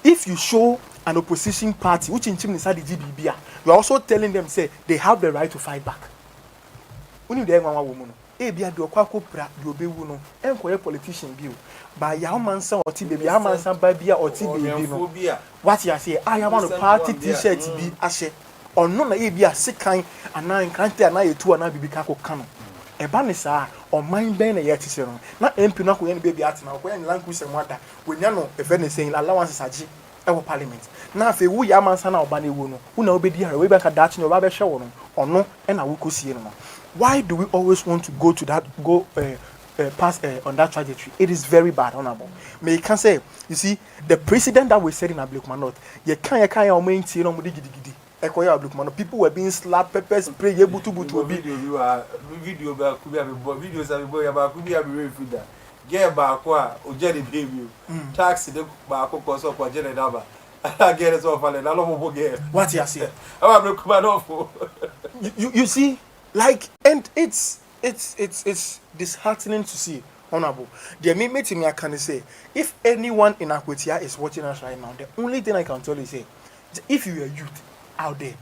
if you show an opposition party, which in Chim inside the GBB, you are also telling them say they have the right to fight back. Only the one woman. Ebia do kwako pra do obewu no enkoye politician bi o ba ya mansa oti baby ya mansa ba bia oti baby no what you say I want a party t-shirt bi ahye onno na ebia sekan anan krante anan etu anan bibi kako kano eba ne saa oman ben na ye tise no na MP no akoye ne baby atina akoye ne lanku se mwada wonya no efe ne saying allowance age e parliament na afi wu ya mansa na oba na ewu no wu na obedi hare we be ka dachi no oba be hwe wo no onno e na wo kosie no. Why do we always want to go to that pass on that trajectory? It is very bad, honorable. May can say, you see, the president that we said in Ablekuma North, you can't Ekoya Blukman, people were being slapped, pepper spray, butu video back could be a videos of boy about could be a very food. Get back or jelly baby. Taxi the back of course of Jenny Daba. I get it off and I love again. What you say? Oh, I'm looking awful. You see, like, and it's disheartening to see. Honorable, the meeting me I can say, if anyone in Akwetia is watching us right now, the only thing I can tell you is say, if you are youth out there,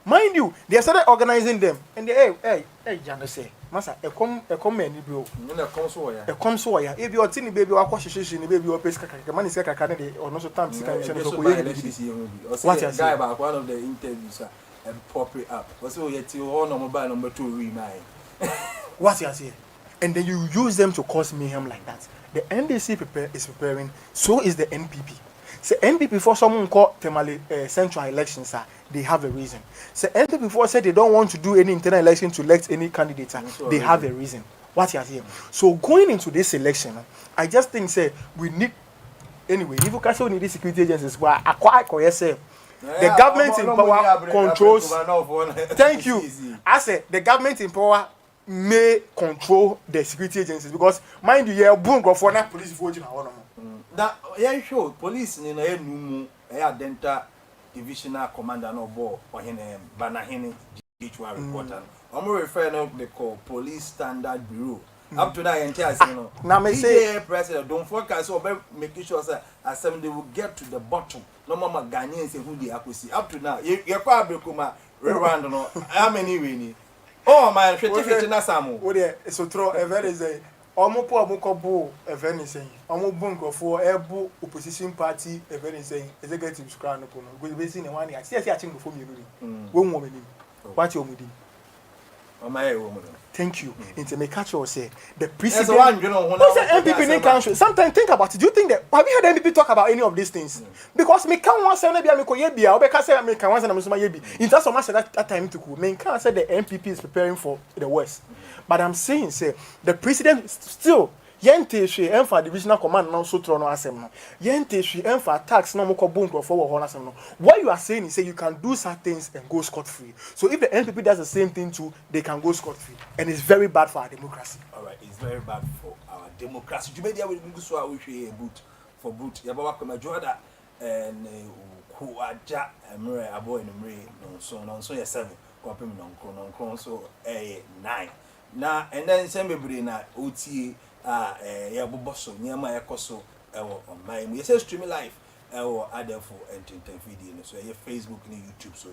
mind you, they started organizing them, and they hey, Jana say, Massa, a come many bro, a come so ya. If you are teeny baby, or question, baby, or pesca, money second candidate, or no time, what you say about one of the interviews. And pop it up. What's all yet your own mobile number 2 remind? What you say? And then you use them to cause mayhem like that. The NDC is preparing, so is the NPP. So NPP for someone called central elections, they have a reason. So NPP before said they don't want to do any internal election to elect any candidate, they have a reason. What you say? So going into this election, I just think say we need anyway. If you can need these security agencies, where acquire say. The government in power controls. Thank you. I said the government in power may control the security agencies because, mind you, you're boom for na police voting. That yeah, sure. Police in a new dental divisional commander no ball or him banahini GHR reporter. I'm referring to the call police standard bureau. Up to that entire now me say president don't focus on making sure that assembly they will get to the bottom. No mama Ghanaians say who they accuse. Up to now you probably come around no how many we oh my certificate na samu o de so throw event is a omo po omo ko bo event is saying omo bunko for ebu opposition party event is saying executive scrum no po no go be see ne one ya see achim go for me no we won me what you omudi thank you. Into me catch you say the president. Who's the MPP in country? Sometimes think about it. Do you think that have you heard MPP talk about any of these things? Because me can't want to say maybe I make a yebi. I be say me can't want to say yebi. In terms of much that time to cool. Me can't say the MPP is preparing for the West. But I'm saying say the president still. Yente she enfa divisional command now so throw no asem no. Yente she enfa tax no mo ko bonk for ho asem no. What you are saying is say you can do certain things and go scot free. So if the NPP does the same thing too, they can go scot free. And it's very bad for our democracy. All right, it's very bad for our democracy. You media will go so we share boot for boot. Ya baba ko majoda and who aja emre abo enumre no so ya 7 ko pem no so 9. Na and then same bebre na OTA ya boboso nyama yakoso ewo online we say stream live ewo adefo entertain video no so ya Facebook ni YouTube so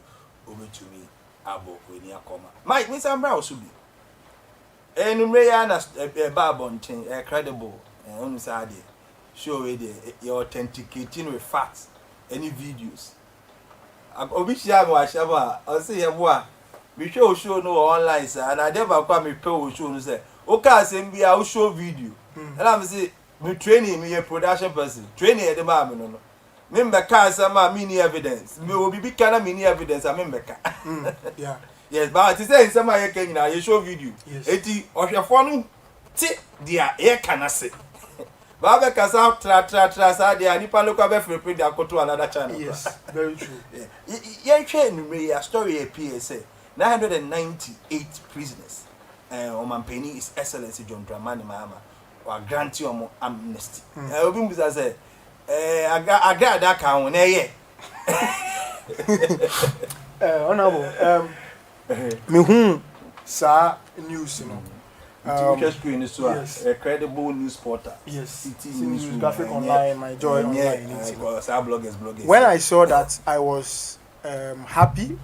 obetumi abo weni akoma Mike me sam bra so bi enumre ya na babonten credible onu say dey show we dey you authenticating with facts any videos obi share mo ashaba o say ye bo a we show no online sir and I never come me pay show no say okay say be I show video and I'm say me training me a production person training e dey ba me no me mbeka sama me ni evidence me obi bi kana me ni evidence am mbeka yeah yes but it say sama ye kan na you show video eti ohwefo no ti dia ye kana se ba be kasa tra sa dia ni pa local be free dia koto another channel yes very true ye twa enumre ya story a PSA 998 prisoners Omampeni His Excellency John Dramani Mahama or grant you amnesty. Obi Musa say I got that count na honorable me hu sa news no just screen is a credible news portal. Yes, City news graphic online, my joy online. Bloggers. When I saw that, I was happy.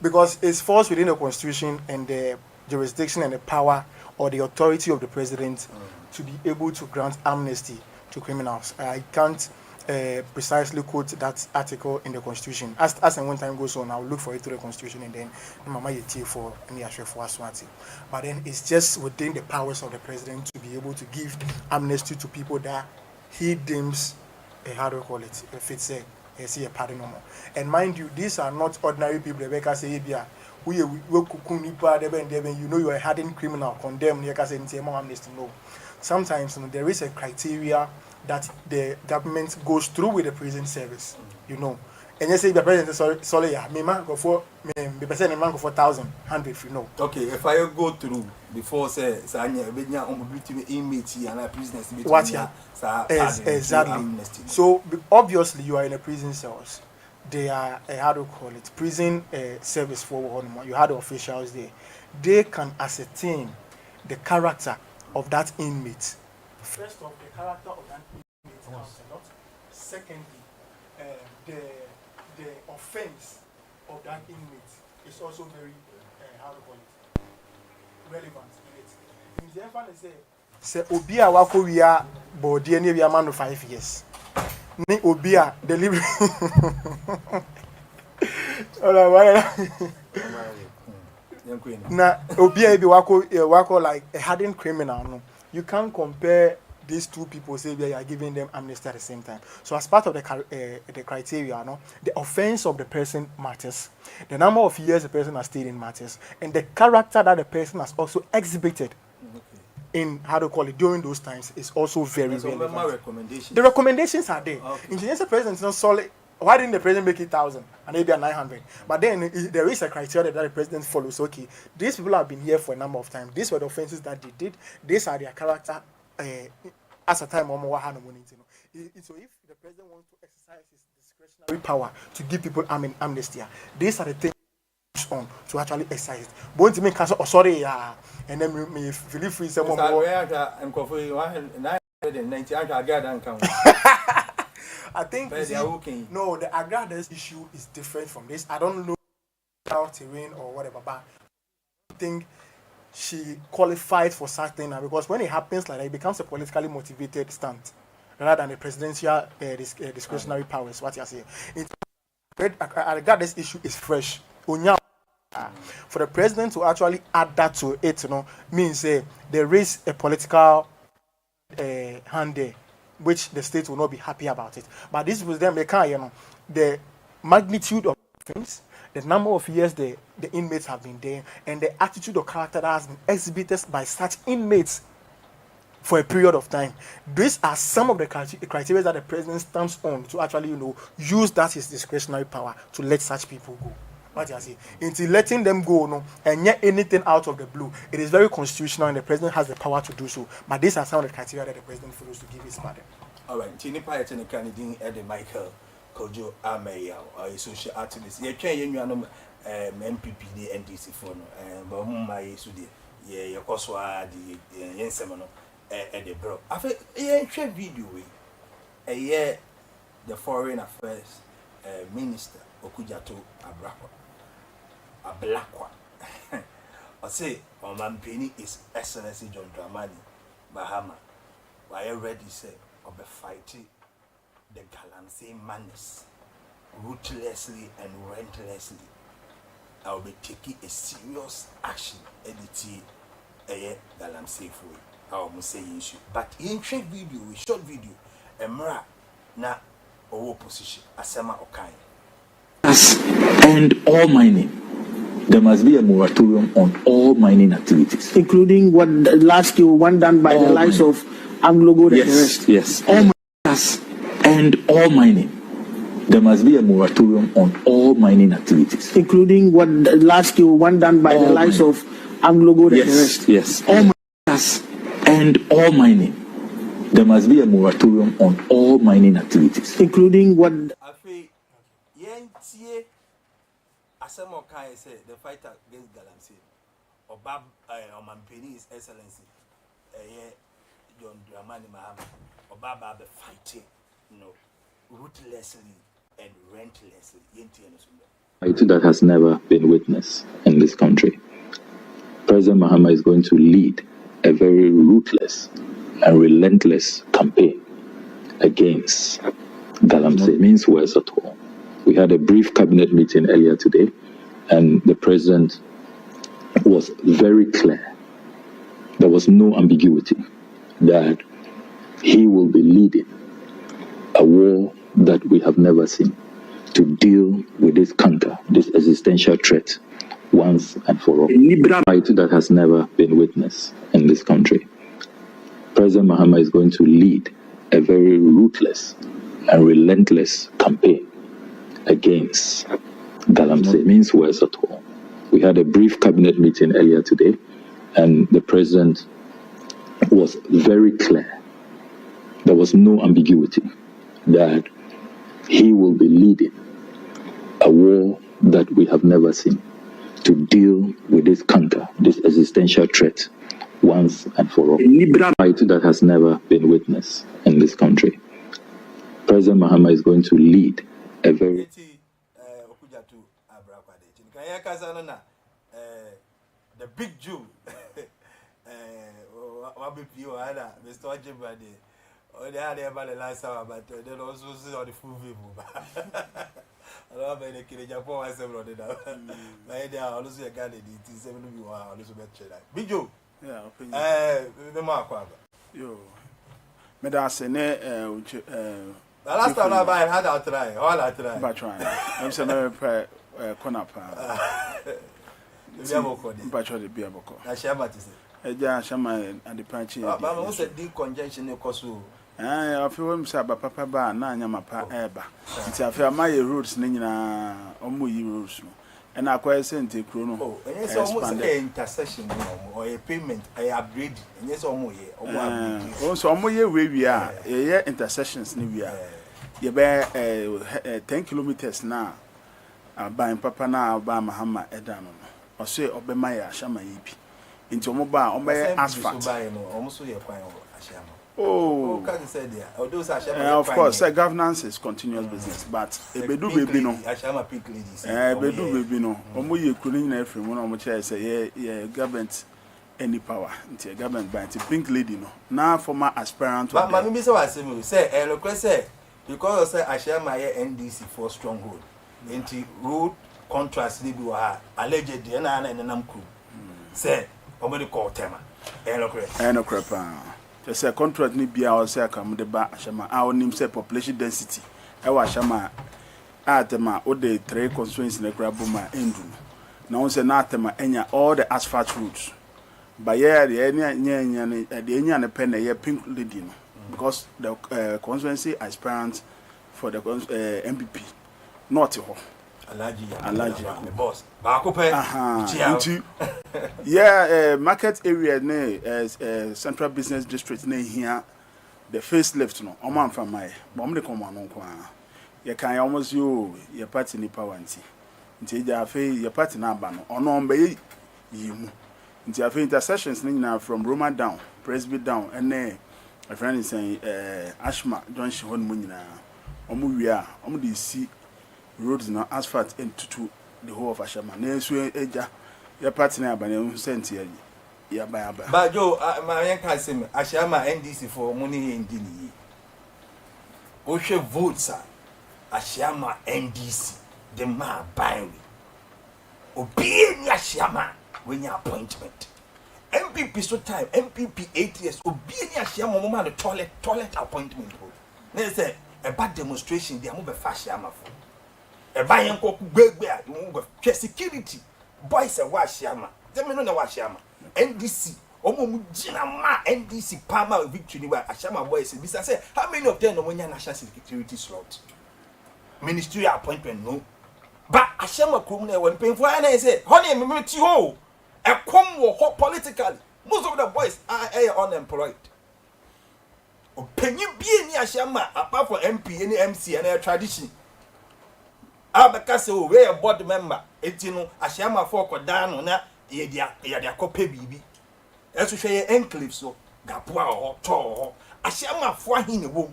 Because it's falls within the constitution and the jurisdiction and the power or the authority of the president to be able to grant amnesty to criminals. I can't precisely quote that article in the constitution. As and when time goes on, I'll look for it through the constitution and then Mama Yeti for any actual for Aswati. But then it's just within the powers of the president to be able to give amnesty to people that he deems, how do you call it, if it's see a pardon no more. And mind you, these are not ordinary people. Rebecca say, we you know you are a hardened criminal, condemned, amnesty. No. Sometimes there is a criteria that the government goes through with the prison service, you know. And you say the president sorry, yeah, me man go for me percent man go for 1,100, you know. Okay, if I go through before say Sanya Benya between inmates and prisoners, What yeah? Exactly. So obviously you are in a prison cells. They are how do you call it? Prison service for one. You had the officials there. They can ascertain the character of that inmate. First off, the character of that inmate counts a lot. Secondly, the offense of that inmate is also very how to call it, relevant in it. In the end, say Obia wako wia body any we man 5 years. Ni Obia delivery. Na Obia be wako like a hardened criminal. No, you can't compare these two people. Say we are giving them amnesty at the same time. So as part of the criteria, no, the offense of the person matters, the number of years the person has stayed in matters, and the character that the person has also exhibited in how to call it during those times is also very relevant. The recommendations are there. Okay. Engineers the president is not solid. Why didn't the president make it 1,000 and maybe 900? But then there is a criteria that the president follows. Okay, these people have been here for a number of times. These were the offenses that they did. These are their character. As a time, so if the president wants to exercise his discretionary power to give people amnesty, these are the things on to actually exercise it. But to make us sorry, and then me feel free someone more. I think no, the Agrada's issue is different from this. I don't know about terrain or whatever, but I think she qualified for certain because when it happens like that, it becomes a politically motivated stunt rather than a presidential discretionary powers. What you are saying? I regard this issue is fresh. For the president to actually add that to it, means there is a political hand there, which the state will not be happy about it. But this was them, the magnitude of things, the number of years the inmates have been there, and the attitude or character that has been exhibited by such inmates for a period of time. These are some of the criteria that the president stands on to actually, use that his discretionary power to let such people go. What you see? Into letting them go, and yet anything out of the blue, it is very constitutional, and the president has the power to do so. But these are some of the criteria that the president follows to give his pardon. All right, Tini Payet and Kennedy Eddie Michael Kojo Ameya, a social activist. You can't MPP the NDC for but my Sudi, your Coswa, the Yensemano, Eddie Bro. I feel a video, a year the Foreign Affairs Minister Okujato a black one. I say, Mampini is Excellency John Dramani Bahama. Why already said of the fighting the Galamsey madness ruthlessly and relentlessly. I will be taking a serious action editing a Galamsey for it. I will say issue. But in short video, Emra na our position, Asema Okai. And all mining. There must be a moratorium on all mining activities, including what the last one done by all the likes of Anglo Gold and the rest. Yes, all miners and all mining. There must be a moratorium on all mining activities, including what the last one done by all the likes of Anglo Gold and the rest. Yes, all miners and all mining. There must be a moratorium on all mining activities, including what. Asemo Kai said the fight against Galamsey or Bab or Mampini's Excellency John Dramani Mahama or Baba the fighting, ruthlessly and relentlessly. That has never been witnessed in this country. President Mahama is going to lead a very ruthless and relentless campaign against Galamsey. It means words at all. We had a brief cabinet meeting earlier today, and the president was very clear. There was no ambiguity that he will be leading a war that we have never seen to deal with this counter, this existential threat, once and for all. That has never been witnessed in this country. President Mahama is going to lead a very ruthless and relentless campaign against Galamsey. Means words at all. We had a brief cabinet meeting earlier today, and the president was very clear. There was no ambiguity that he will be leading a war that we have never seen to deal with this canker, this existential threat, once and for all. A fight that has never been witnessed in this country. President Mahama is going to lead a very... The big Jew, Mr. Ojibade, or they had about the last hour, but they also see all the full people. I love any kid in Japan, I said, they are also a candidate, 7 you are also better. Big Jew, yeah, the mark. Yo, Medasene, the last time I had a try, all I try. But trying, I'm saying, Conapa. But you're the Biaboko. I share what is it. Yeah, Shama and the Panchi. But I was a deep conjunction in Kosu. I feel him Saba Papa Bar, Nanyama Pa Eba. It's a fair my roots, Nina, Omu rules. And I quite sent a chrono. Oh, and it's almost an intercession or a payment. I upgrade, and yes, almost also almost where we are. A intercessions, Nivia. You bear 10 kilometers now. Buying Papa now, by Mahama Edano. Or say Obemaya Shama Yipi. Into Moba, Obey asphalt. Almost your point. Oh, of course, governance is continuous business, but a bedu baby no. Bedu baby no. Omo ye kunin every one omo chair say yeah government any power. Into government by pink lady no. Now former aspirant. But mama me say request say because say Ashama NDC for stronghold. Into road contrast ni bi wa alleged na nam crew. Say omo dey call tema. No crepa. There's a contract ni bia or say come the ba Ashama. Our name say population density. E wa Ashama atema o de 3 constituencies na krabuma endu. Now say na atema enya all the asphalt roads. But yeah, the enya na pen na pink lady no. Because the constituency aspirant for the MPP not ho. Alaji the boss. Bakope. Yeah, market area ne central business district ne here the facelift no. Oman from my bom de come on kwa. You can almost you your party ni power nti. Nti ja fe your party na aba no. Ono mbe yimu. Nti afi intercessions ni na from Roma down, Presby down and a friend is saying Ashma John Shihon Munina. Omu wia, omu de see roads now asphalt into the whole of Ashama. Nesu eja your party na abane sent here. Ya ba. But Joe, my young cousin Ashama NDC for money in Dini. Oshe votes Ashama NDC the ma binary. Obey Ashama when your appointment. MPP so time MPP 8 years obey Ashama mama the toilet appointment. They say a bad demonstration they move Ashama for. A buying cook big bear, security. Boys a washama. They may know washama. NDC, Omo Jinama, NDC, Palmer victory where Ashama boys. Mr. Say, how many of them know when your national security slot? Ministerial appointment, no. But Ashama criminal when paying for an say, honey, me to you. A come hot politically. Most of the boys are unemployed. Can you be any Ashama apart from MP, any MC, and a tradition? Abakase we a board member etino Ashama for kodano na ye dia kope bibi eso hwe enclave so gapoa ho to ho Ashama for hin wom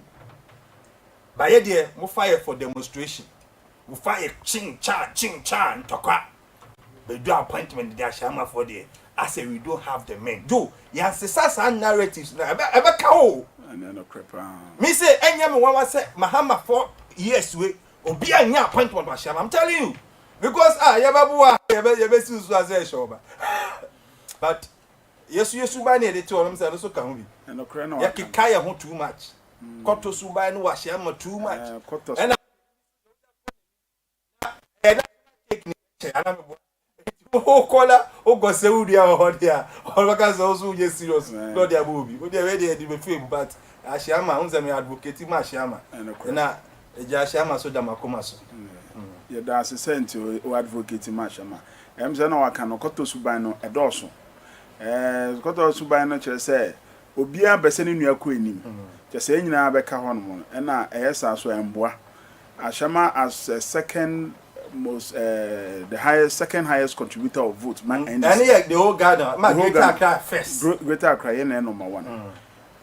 ba ye de mo fire for demonstration mo fire ching cha ntokwa be do appointment de Ashama for there I say we don't have the men do yansesa narratives na ebe ka o no crepa me say enya me wan say Mahama for years we Obi anya appointment wa Ashama. I'm telling you. Because yababuwa yabe susu aze shoba. But yesu ba na edete onum say no so kan bi. No kra na. Ya kikaya ho too much. Koto su ba no wa Ashama too much. And kola o go se uri a ho dia. O baka so so je serious. No dia bobi. O dia we dey be feel but Ashama unza me advocate ma ashama. Na eja ashama so da makoma so. Ye da assistant o advocate ma ashama. Em se na waka no koto suban no edoso. Koto suban no kire se obia bese ne nua ko enim. Kire se nyina be ka ho no na eyesa so emboa. Ashama as second most the highest second highest contributor of votes and the whole Ghana Greater Accra first. Greater Accra number 1.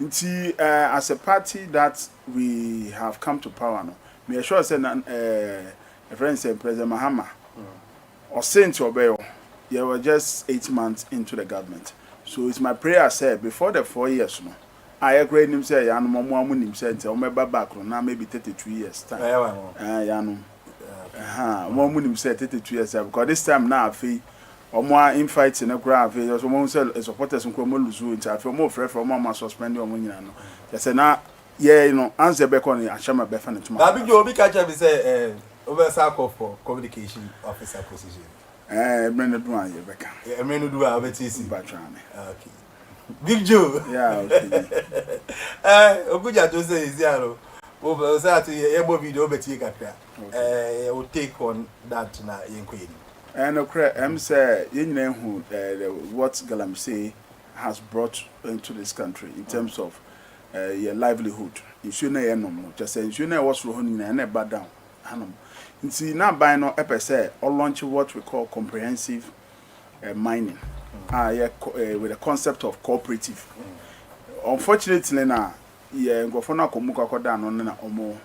Nti as a party that we have come to power no me sure say a friend say President Mahama or saying to obey you were just 8 months into the government, so it's my prayer say before the 4 years no I agree him say ya no mo amunim say nti o meba back no maybe 32 years time ya no mo amunim say 32 years because this time now afi omo in fight in a grave so mo say supporters nko mo lose nti afi mo frɛ mo ma suspend o mo nyina no say na yeah you know answer be kon ashama be fa ne tuma Abi jo obi ka cha bi say over circle for communication officer position Emre do an ye be ka Emre do a betisi batwane okay Big Joe. Yeah, okay. Okuja to say is here. Over say to ebo video beti kakra. We take on that na yenkwedi. And okra say yin hu what Galam say has brought into this country in terms of your livelihood. You should know no just say you should know what's wrong in na bad down. Hanom. Nti na buy no epe say or launch what we call comprehensive mining. With the concept of cooperative. Unfortunately, na go for na komuka koda no na omo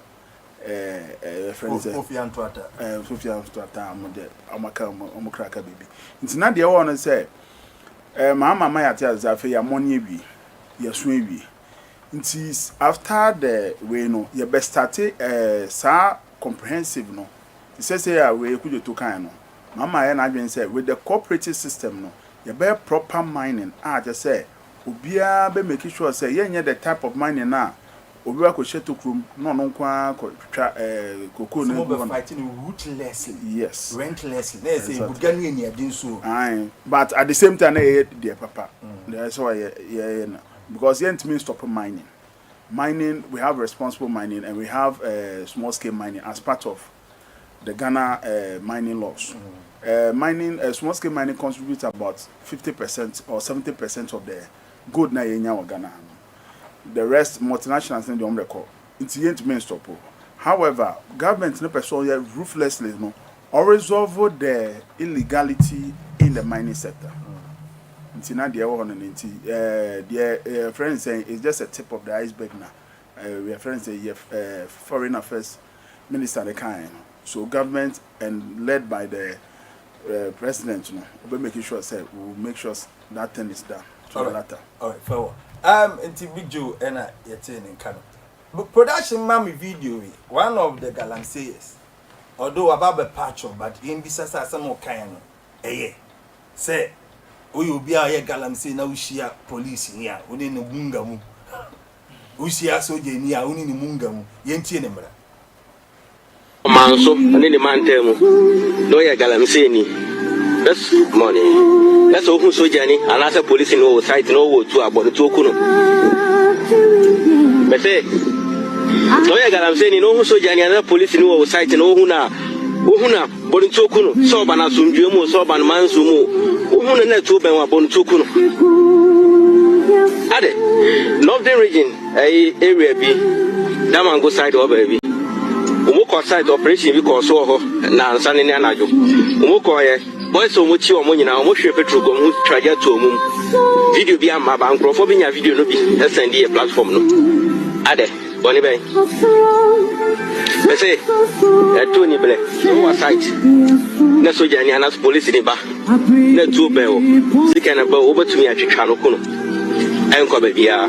friends Sofian Tuata amode amaka baby. Nti na de won say mama yate azafe ya money wi ya so wi. Nti after the we no ye be start sa comprehensive no. Say ya we kujo to kan no. Mama ya na adwen say with the cooperative system no you be proper mining just say obia be make sure say yenye the type of mining na obia ko sheto krum no kwa ko twa koko no be fighting rootlessly yes rentlessly they say bugani eni adin so but at the same time the papa that's why because you mean stop mining we have responsible mining and we have small scale mining as part of the Ghana mining laws. Mining, small scale mining contributes about 50% or 70% of the good na yenya Ghana. The rest multinationals in the home record. It's yet main stop. However, government no person ruthlessly no or resolve the illegality in the mining sector. It's not the one the friends saying it's just a tip of the iceberg now. We are friends say foreign affairs minister the kind. So government and led by the president, we making sure we'll make sure that thing is done. All right, forward. Into Big Joe and yet in Kano. But production mommy video, one of the Galamseyers, although about a patch of, but in Bisasa some more kind. Say, we will be a Galamsey now. She are police in here within the Mungamu. We see us so near only the Mungamu, Yentinembra. Manso, and in the man tell me, no, ya Galamsey. That's money. That's all who so Jenny, and as a police in all site, no to about the Tokuno. But say, no, ya Galamsey, no who so Jenny, and a police in all site, no Uhuna, but in Tokuno, Soban Asumjumo, Soban Mansumo, Uhuna Netuba, Bon Tokuno. Ade, Northern region, area B, Damango side or baby. Umoko site operation because so na ansane ne anajo umoko ye boys o mochi o monyina o mohwe petrol go mu traje to mum video bi am aba nkrofo bi nya video no bi send e platform no ade boni ben be say to ni ble no site na soja ni anas police ni ba na to be o sika na ba obetumi atwetwa no ko no enko ba bia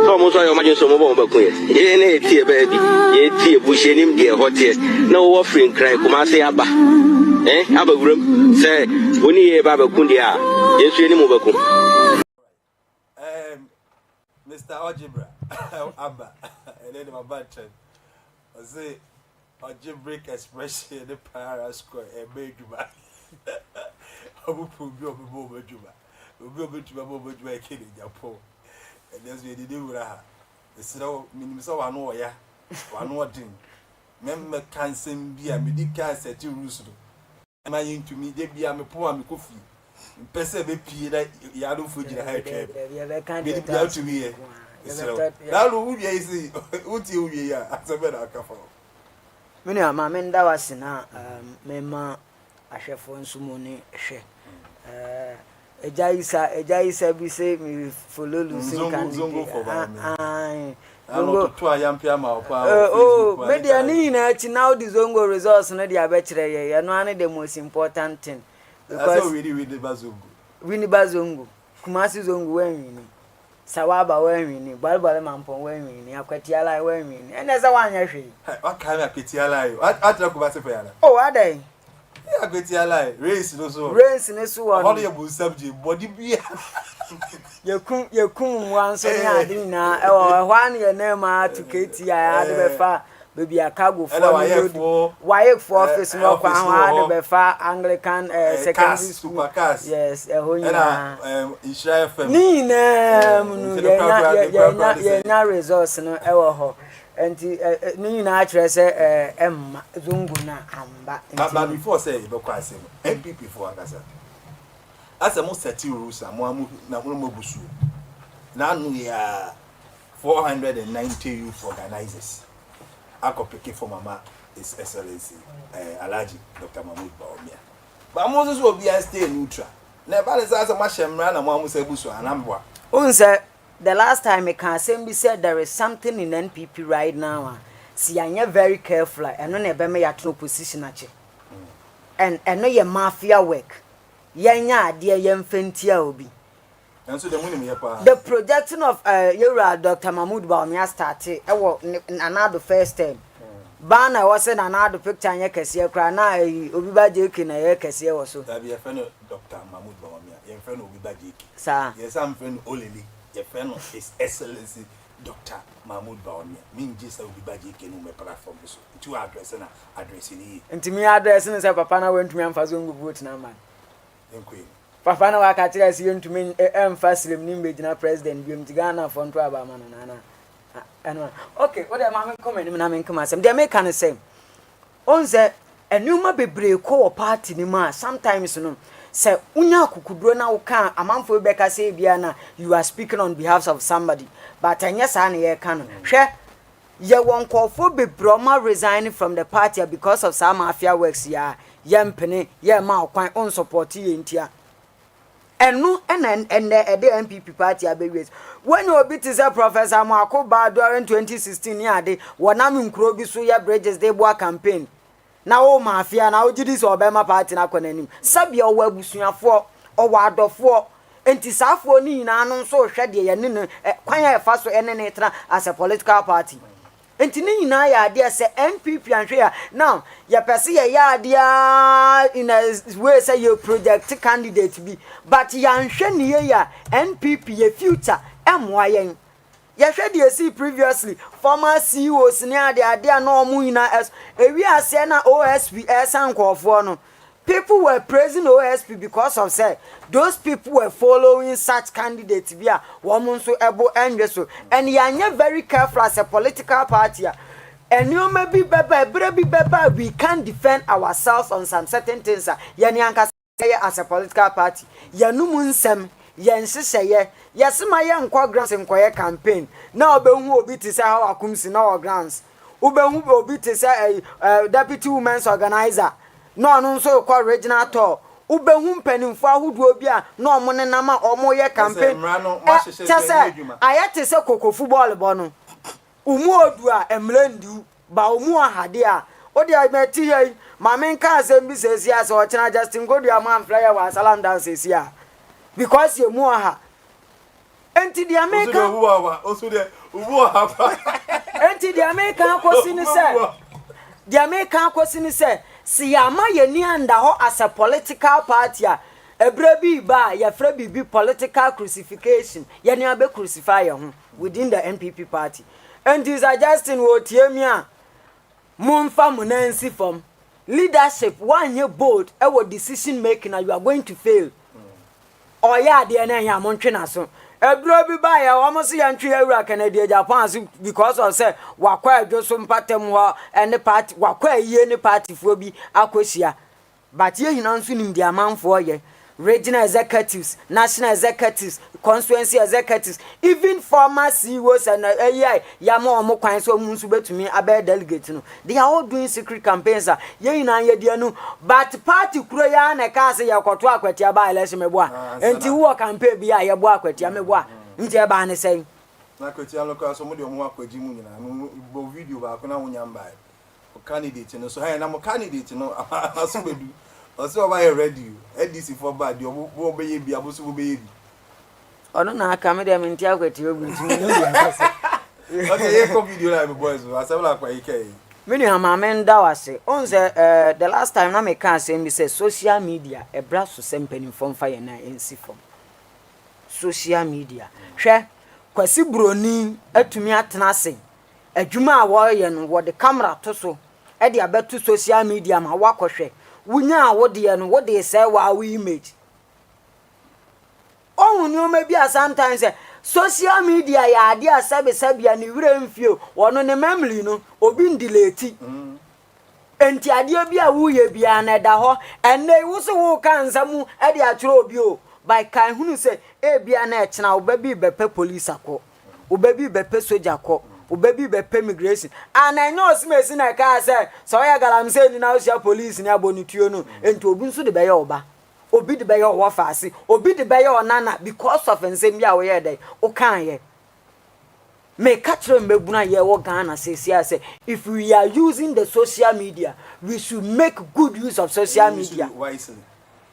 so mo so yo ma jinso mo ba ba kun ye na etie ba bi ye tie bu hyenim de hote na wo free cry kuma se aba aba wuram say woni ye ba ba kun dia yesu ni mo ba kun Mr. Ojibra Abba and then my bad chat I say Ojibrick expression the para square and made you back Abu Pubi of the Boba Juba. We'll be able to be able to make it in Japan. And that's where they do. So minimum one or ya, one more thing. Member can send be a medical set you rules. Am I into me? They be a poor me coffee. Person be that Yadu Fuji high trap. Be down to me. That would be easy. Would you be as a better couple? Many of my men that was in a member a chef on Sumoni she. A jaisa be say me follow losing candidate. Oh, Medianina, now the Zongo results, no, the abetre, and one of the most important thing. Because we with the Bazungu. Winnie Bazungu, Kumasi Zongo, when Sawaba, when Balbala Mampo, when Aquatiala, when and as a one year. What kind of Petiala? I talk about the Oh, are they? Yeah, Petiala, race no so. Race in a so horrible subject, body be. You come once on your dinner, or 1 year name to Katie. I had the far, baby, a cargo for wire for office, no, I had the far Anglican secondary school. Yes, a whole year. Nina, resource, no, ever. And Nina address Zunguna, but before say, because MP before Agasa. As a most set rules, and one Namubusu. Now we are 490 youth organizers. I could pick for Mama, His Excellency Alaji, Dr. Mahmoud Baumia. But Moses will be a stay neutral. Never is as a machine run and one was a bush and Ambwa. Unse, the last time a assembly said there is something in NPP right now. See, I am very careful and no never may at no position at you. And know your mafia work. Yanya dear young Fentia obi. And so the projection of Dr. Mahmoud Baumia started another first time. Bana was another picture and Yakasia Krana, Ubiba Jakin, a Yakasia also. That be a friend of Dr. Mahmoud Baumia, your friend Ubiba Jaki. Sir, yes, I'm friend only, your friend of His Excellency Dr. Mahmoud Baumia. Mean just a Ubiba Jaki in my platform. To address and addressing. And to me, addressing is a papa went to me and Fazungu vote now, man. Papa na wakatira si yontu me emphasize nimbe jina president bi mtigana for ntwa ba manana ana okay what am I comment me na me nkama sem dey make an same onze enuma bebre ko party ni ma sometimes no say unya akukuduro na uka amanfo beka say bia na you are speaking on behalf of somebody but anya sa na ye ka no hwe ye won kofo bebre ma resign from the party because of some mafia works ya yempene ye ma okwan on support ye ntia enu and the NPP party abewes when you obi to say Professor Makoba during 2016 ya de wonam nkro bi so ya bridges dey boa campaign na o mafia na o gidi so obema party na konanim sabi o wabusuafo o wadofo enti safo ni na anu so hwe de ye ne kwan ya fa so ene ne tra as a political party. Enti ni nyina ya ade se NPP anhwe ya now ya pese ya ade in a way say your project candidate be but ya anhwe ni ya NPP ye future emwa yen ya hwe de see previously former CEOs ni ade na omu nyina ewi ase na OSP esankofo no people were praising OSP because of say those people were following such candidates via woman so ebo enweso and yanye very careful as a political party and you may be beba we can defend ourselves on some certain things yani anka as a political party yanum nsem yenseseye yesema ye nkwa grants nkoye campaign na obehu obi ti say how akumsi na o grants obehu obi ti say deputy women's organizer no nso kwa regional tour ubehu mpanimfo ahudu obi a no omo ne nama omo ye campaign ayete se koko football bo no umu odu a emlendu ba umu ahade a odi ameti he mamenka asem sesi ase o chena Justin Godu am flyer wa salam dance sesi a because ye mu aha enti di America oso de umu aha enti di America akosi ni se di America akosi ni se si ama ye ni anda ho as a political party a ebre bi ba ya fra bi political crucifixion ye ni abe crucify ho within the NPP party and is Justin wo tie mi a mumfa munansi from leadership one ye bold e decision making you are going to fail or ya de na ya montwe na so Ebro bi ba ya wo mo se yantwe awura Canada Japan as because of say wakwa adwoso mpatem ho ene party wakwa yie ne party fo bi akosia but ye hina nso nim dia manfo ye regional executives, national executives, constituency executives, even former CEOs and AI yamo omo kwan so munsu betumi abe delegate no. They are all doing secret campaigns. Ye na ye dia no, but party kuro ya na ka se yakoto akwati aba election meboa. Enti wo campaign bi a ye bo akwati meboa. Nti e ba ne sei. Na akwati aloka so mo de omo akwaji mu nyina no bo video ba ko na wonya mba. Candidate no so ha na mo candidate no aso bedu. Also why ready ADC for bad you wo be ye bi aboso wo be ye bi ono na aka me dem ntia kwati ogu ntimi no bi okay ye ko video na me boys asabla kwa ike mini amame nda wase onse the last time na me kan say me say social media e bra so sempani from fire na ensi from social media hwe kwasi broni atumi atena sen adwuma a wo ye no wo de camera to so e de abeto social media ma wakohwe wunya wode no wode say wa we image ohun ni o me bia sometimes social media ya ade asabia ni wure mfio wono ne memory no obi ndileti enti ade bia wuye bia na da ho enne wo so wo kan samu e de aturo obi o by kan hunu say e bia na e chena obabi bepe police akọ obabi bepe soldier akọ obabi bepe immigration ananyo osimesi na ka say so ya galamse ni na osia police ni abonituo no enti obi nso de be ya oba obi de be ya owa faase obi de be ya onana because of nsem bia wo ye dey o kan ye me catch mbebuna ye wo Ghana say if we are using the social media we should make good use of social media wisely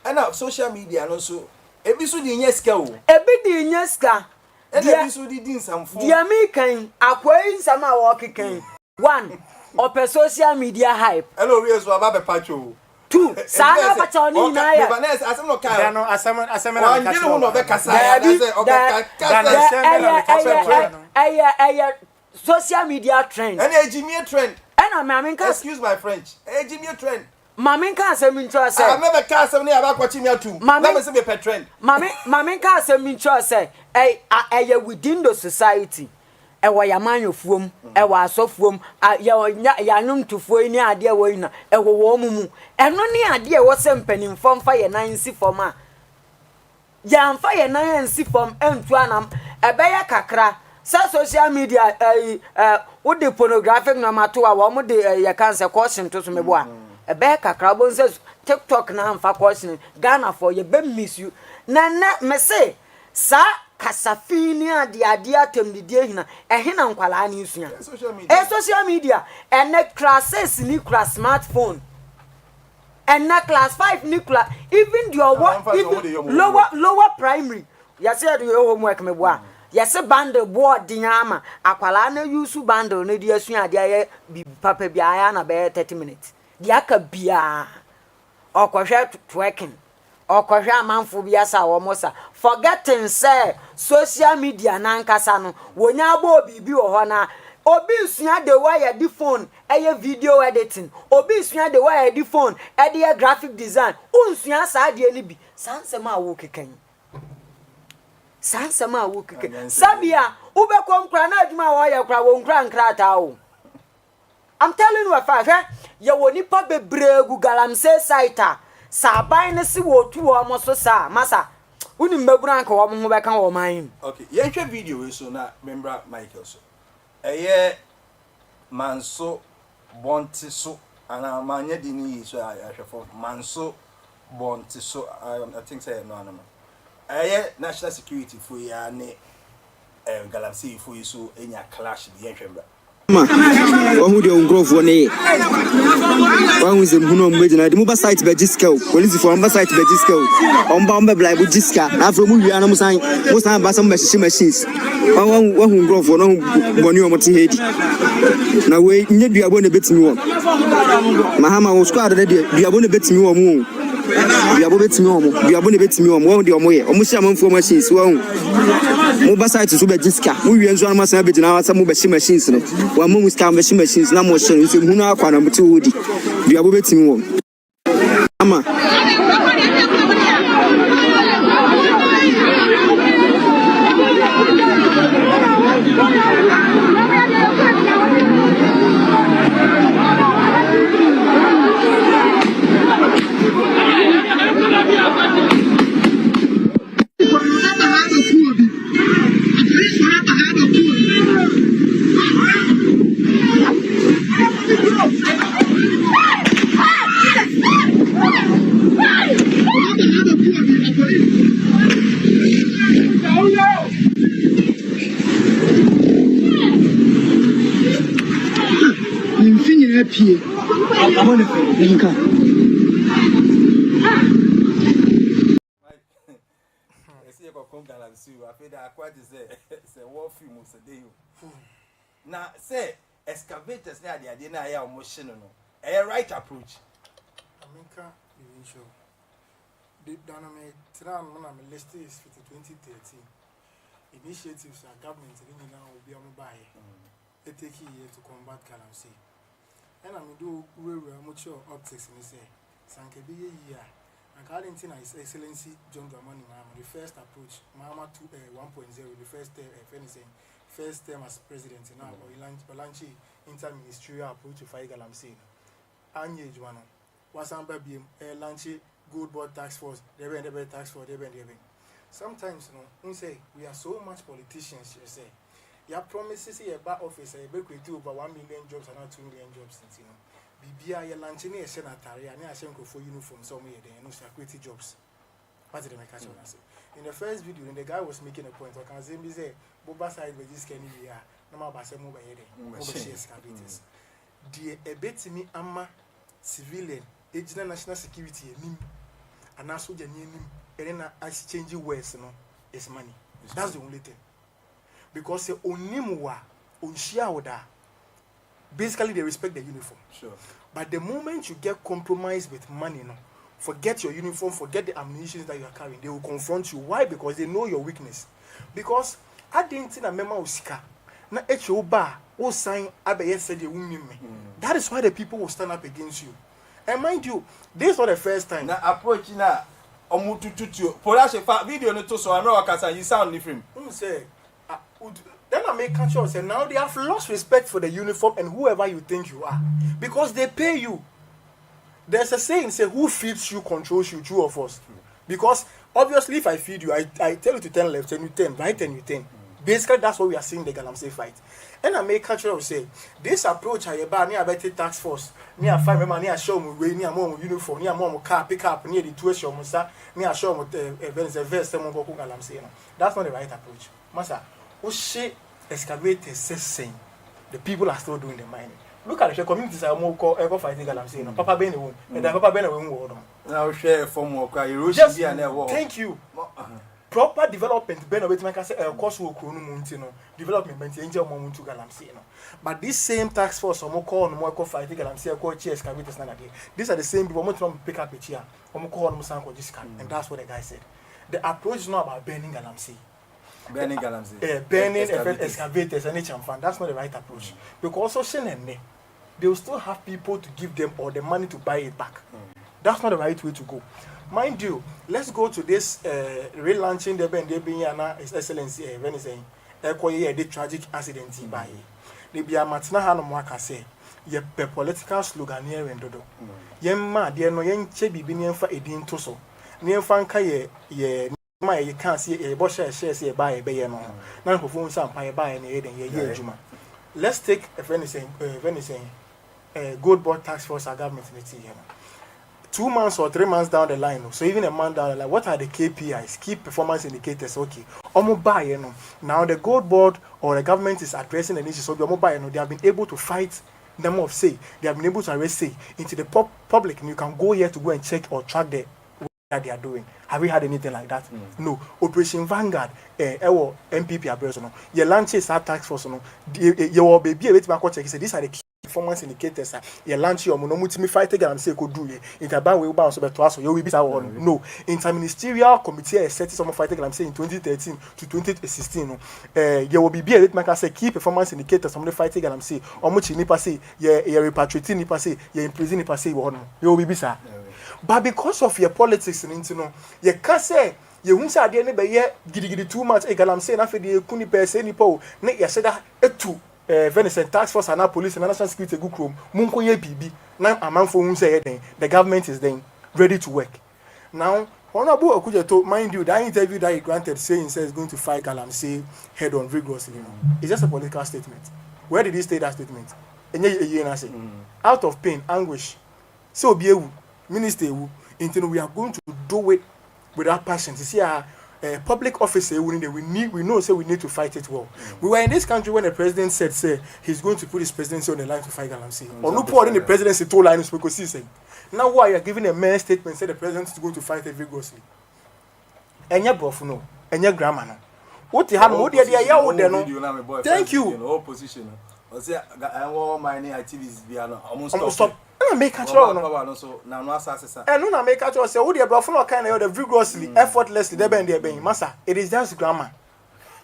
and now social media no so ebi so di nyeska o ebi di nyeska ebi so di nsamfo dia me kan akwai nsama wo kekan one ope social media hype hello we so aba be pacho two sana pacho ni na ya Bebanes asem no kai no asem na ka no no be kasa ya say aya social media trend and ejimie trend and me amen ka excuse my French ejimie trend Mami ka asem ncho say me be ka asem na ya ba kwachi me atum na me say be pe trend mami ka asem ncho say within the society ewa yamanyofuom ewa asofuom ya nyumtufuo ni ade wo ina ewo wo mumu eno ni ade wo se mpanimfo mfa ye nan si fom a ya mfa ye nan si fom entu anam ebeye kakra sa social media wo de pornographic no mato a wo mo de ya cancer caution to so mebo a ebeye kakra bo nse TikTok na mfa caution Ghana for ye be miss you na me say sa kasafini ade atemdidie hina ehina nkwala ani nsua social media ene classes ni class smartphone ene class 5 ni class even lower primary yase do homework meboa yase bundle board nyama akwala na use bundle na di asua ade aye bi papa bi aya na be 30 minutes di aka bia okohwe twerking okohwe amanfo bia sa wo mosa forgetting say social media na nkasa no wonya abo bibi wo ho na obi sua de wire di phone eye video editing obi sua de wire di phone eye graphic design unsua sa de ni bi sansema wo kekan sabia ube komkra na adwuma wo ye kra wo nkra nkrata o I'm telling you a fact ye woni pa bebregu galamse site saban ne si wo tu wo mo so sa masa uni mbebura nka wo mo be kan wo man okay ye hwe video we so na member Michael so eye manso bonti so ana manya di ni so ahwefo manso bonti so I think say no eye national security for ya ne galamse for you so enya clash bi ye hwembra Wahu de ungrofo ne wahu ze mhuno mmejina de muba site be jiska police for muba site be jiska omba blaibu jiska na afro mu wia na musan ba some machines wahu ungrofo no boni omote hedi na we nye duabo ne betimi wo mahama wo squad de duabo ne betimi wo mu duabo ne betimi wo wahu de omoye omusi amanfo machines wahu muba site so be jiska mu wia nzo na masan be jina wasa mu be machines no wa mu scam machines na mo shere nse hu na akwa na mti wodi duabo betimi wo ama fie abo ne fie nka ese ko kon galansi wa fe da akwa de se wo fi mu se de yo na say excavators na ade na ya o hye no a right approach Aminka even show the dynamic tram na me list is 2013 initiatives our government in now will be on buy it take year to combat galamsey and I do we much optics me say sanke be year and according to his excellency John Dramani Mahama the first approach Mahama 1.0 the first anything first term as president now or launch interministerial approach to fight galamsey anye juano wasamba biem launch good board task force there be task force there be sometimes you know say we are so much politicians you say your promises here about office be create over 1 million jobs and not 2 million jobs you know bibia your launching a senatary and a shenko for uniform somewhere there no security jobs what did I catch on say in the first video when the guy was making a point I can say boba side we just can here no ma ba say mo ba here mo share excavators the a bit me ama civilian ejina national security enim and also the nim and then as changing words no is money that's the only thing because say onimwa onshia oda basically they respect the uniform sure but the moment you get compromised with money no forget your uniform forget the ammunition that you are carrying they will confront you why because they know your weakness because I didn't think a memo usika na echo ba o sign abeye said you win me that is why the people will stand up against you and mind you this is not the first time na approach na omutututu production video no to so amra wakasa you sound different say then I make sure say now they have lost respect for the uniform and whoever you think you are because they pay you. There's a saying say who feeds you controls you, true of us. Because obviously if I feed you I tell you to turn left and you turn right and you turn. Basically that's what we are seeing the Galamsey fight. And I make sure say this approach I about near better task force near 5 member near show me near more uniform near more car pick up near the two show musa near show a vest someone go Galamsey. That's not the right approach. Masa Oshé excavators saying the people are still doing the mining. Look at the communities are more ever fighting Galamsey. No, Papa Ben won, and Papa Ben won. Now share from work. Thank you. Proper development. Ben of it, say course will development. Angel moment to Galamsey. But this same task force, or more fighting Galamsey, call chairs excavators. These are the same people. Want to pick up a chair. And that's what the guy said. The approach is not about burning Galamsey. Burning Galamsey. Burning excavators and HM that's not the right approach. Because also they will still have people to give them or the money to buy it back. That's not the right way to go. Mind you, let's go to this relaunching the Ben His Excellency when he's saying the tragic accident by the Bia Matina Hanomwaka say ye political slogan here and dodo. Yemma dear no yen chebi binian for a din toso. Near Fanka ye you can't see a boss shares here by a bayano. None of whom some pie by any year juma. Let's take if anything good board tax force our government in the 2 months or 3 months down the line, so even a month down the line, what are the KPIs, key performance indicators? Okay, now the gold board or the government is addressing the issues. So they have been able to fight them off. Say they have been able to arrest say into the public, and you can go here to go and check or track the that they are doing. Have we had anything like that? No. Operation Vanguard, MPP address no. Your launches are tax force no. Your baby a bit back check. He said these are the key performance indicators. Your launch your monomutimi fight again and say could do it. Interban will bounce over to us. You will be our no. Interministerial committee set some fight again. I'm saying 2013 to 2016. No. Your will be a bit back say key performance indicators. Some of the fight again. I'm saying how much nipa say. Your repatriating nipa say. Your imprison nipa say. You will be sir. But because of your politics and you can't say you won't say the be too much. I'm saying after the kuni person nipo, you said that to Venison task force and police and national security good room. Munko ye BB. Now a man for whom say the government is then ready to work. Now, Honorable Okujeto, mind you, that interview that he granted saying he's going to fight Galamsey head on vigorously. It's just a political statement. Where did he say that statement? Out of pain, anguish. So be Minister, we are going to do it without passion. You see, public office we know say we need to fight it well. We were in this country when the president said say he's going to put his presidency on the line to fight galamsey. Or no put in the presidency to line because he said now why you are giving a main statement say the president is going to fight it vigorously. Enya brofu no, enya grammar no. What the hell? What the idea? What the no? Thank you. Opposition. I say I want my activities be almost stop. I make a choice. And no, I make a choice. Say, "Oh, the brofu no kind of vigorously, effortlessly. They be massa. It is just grammar."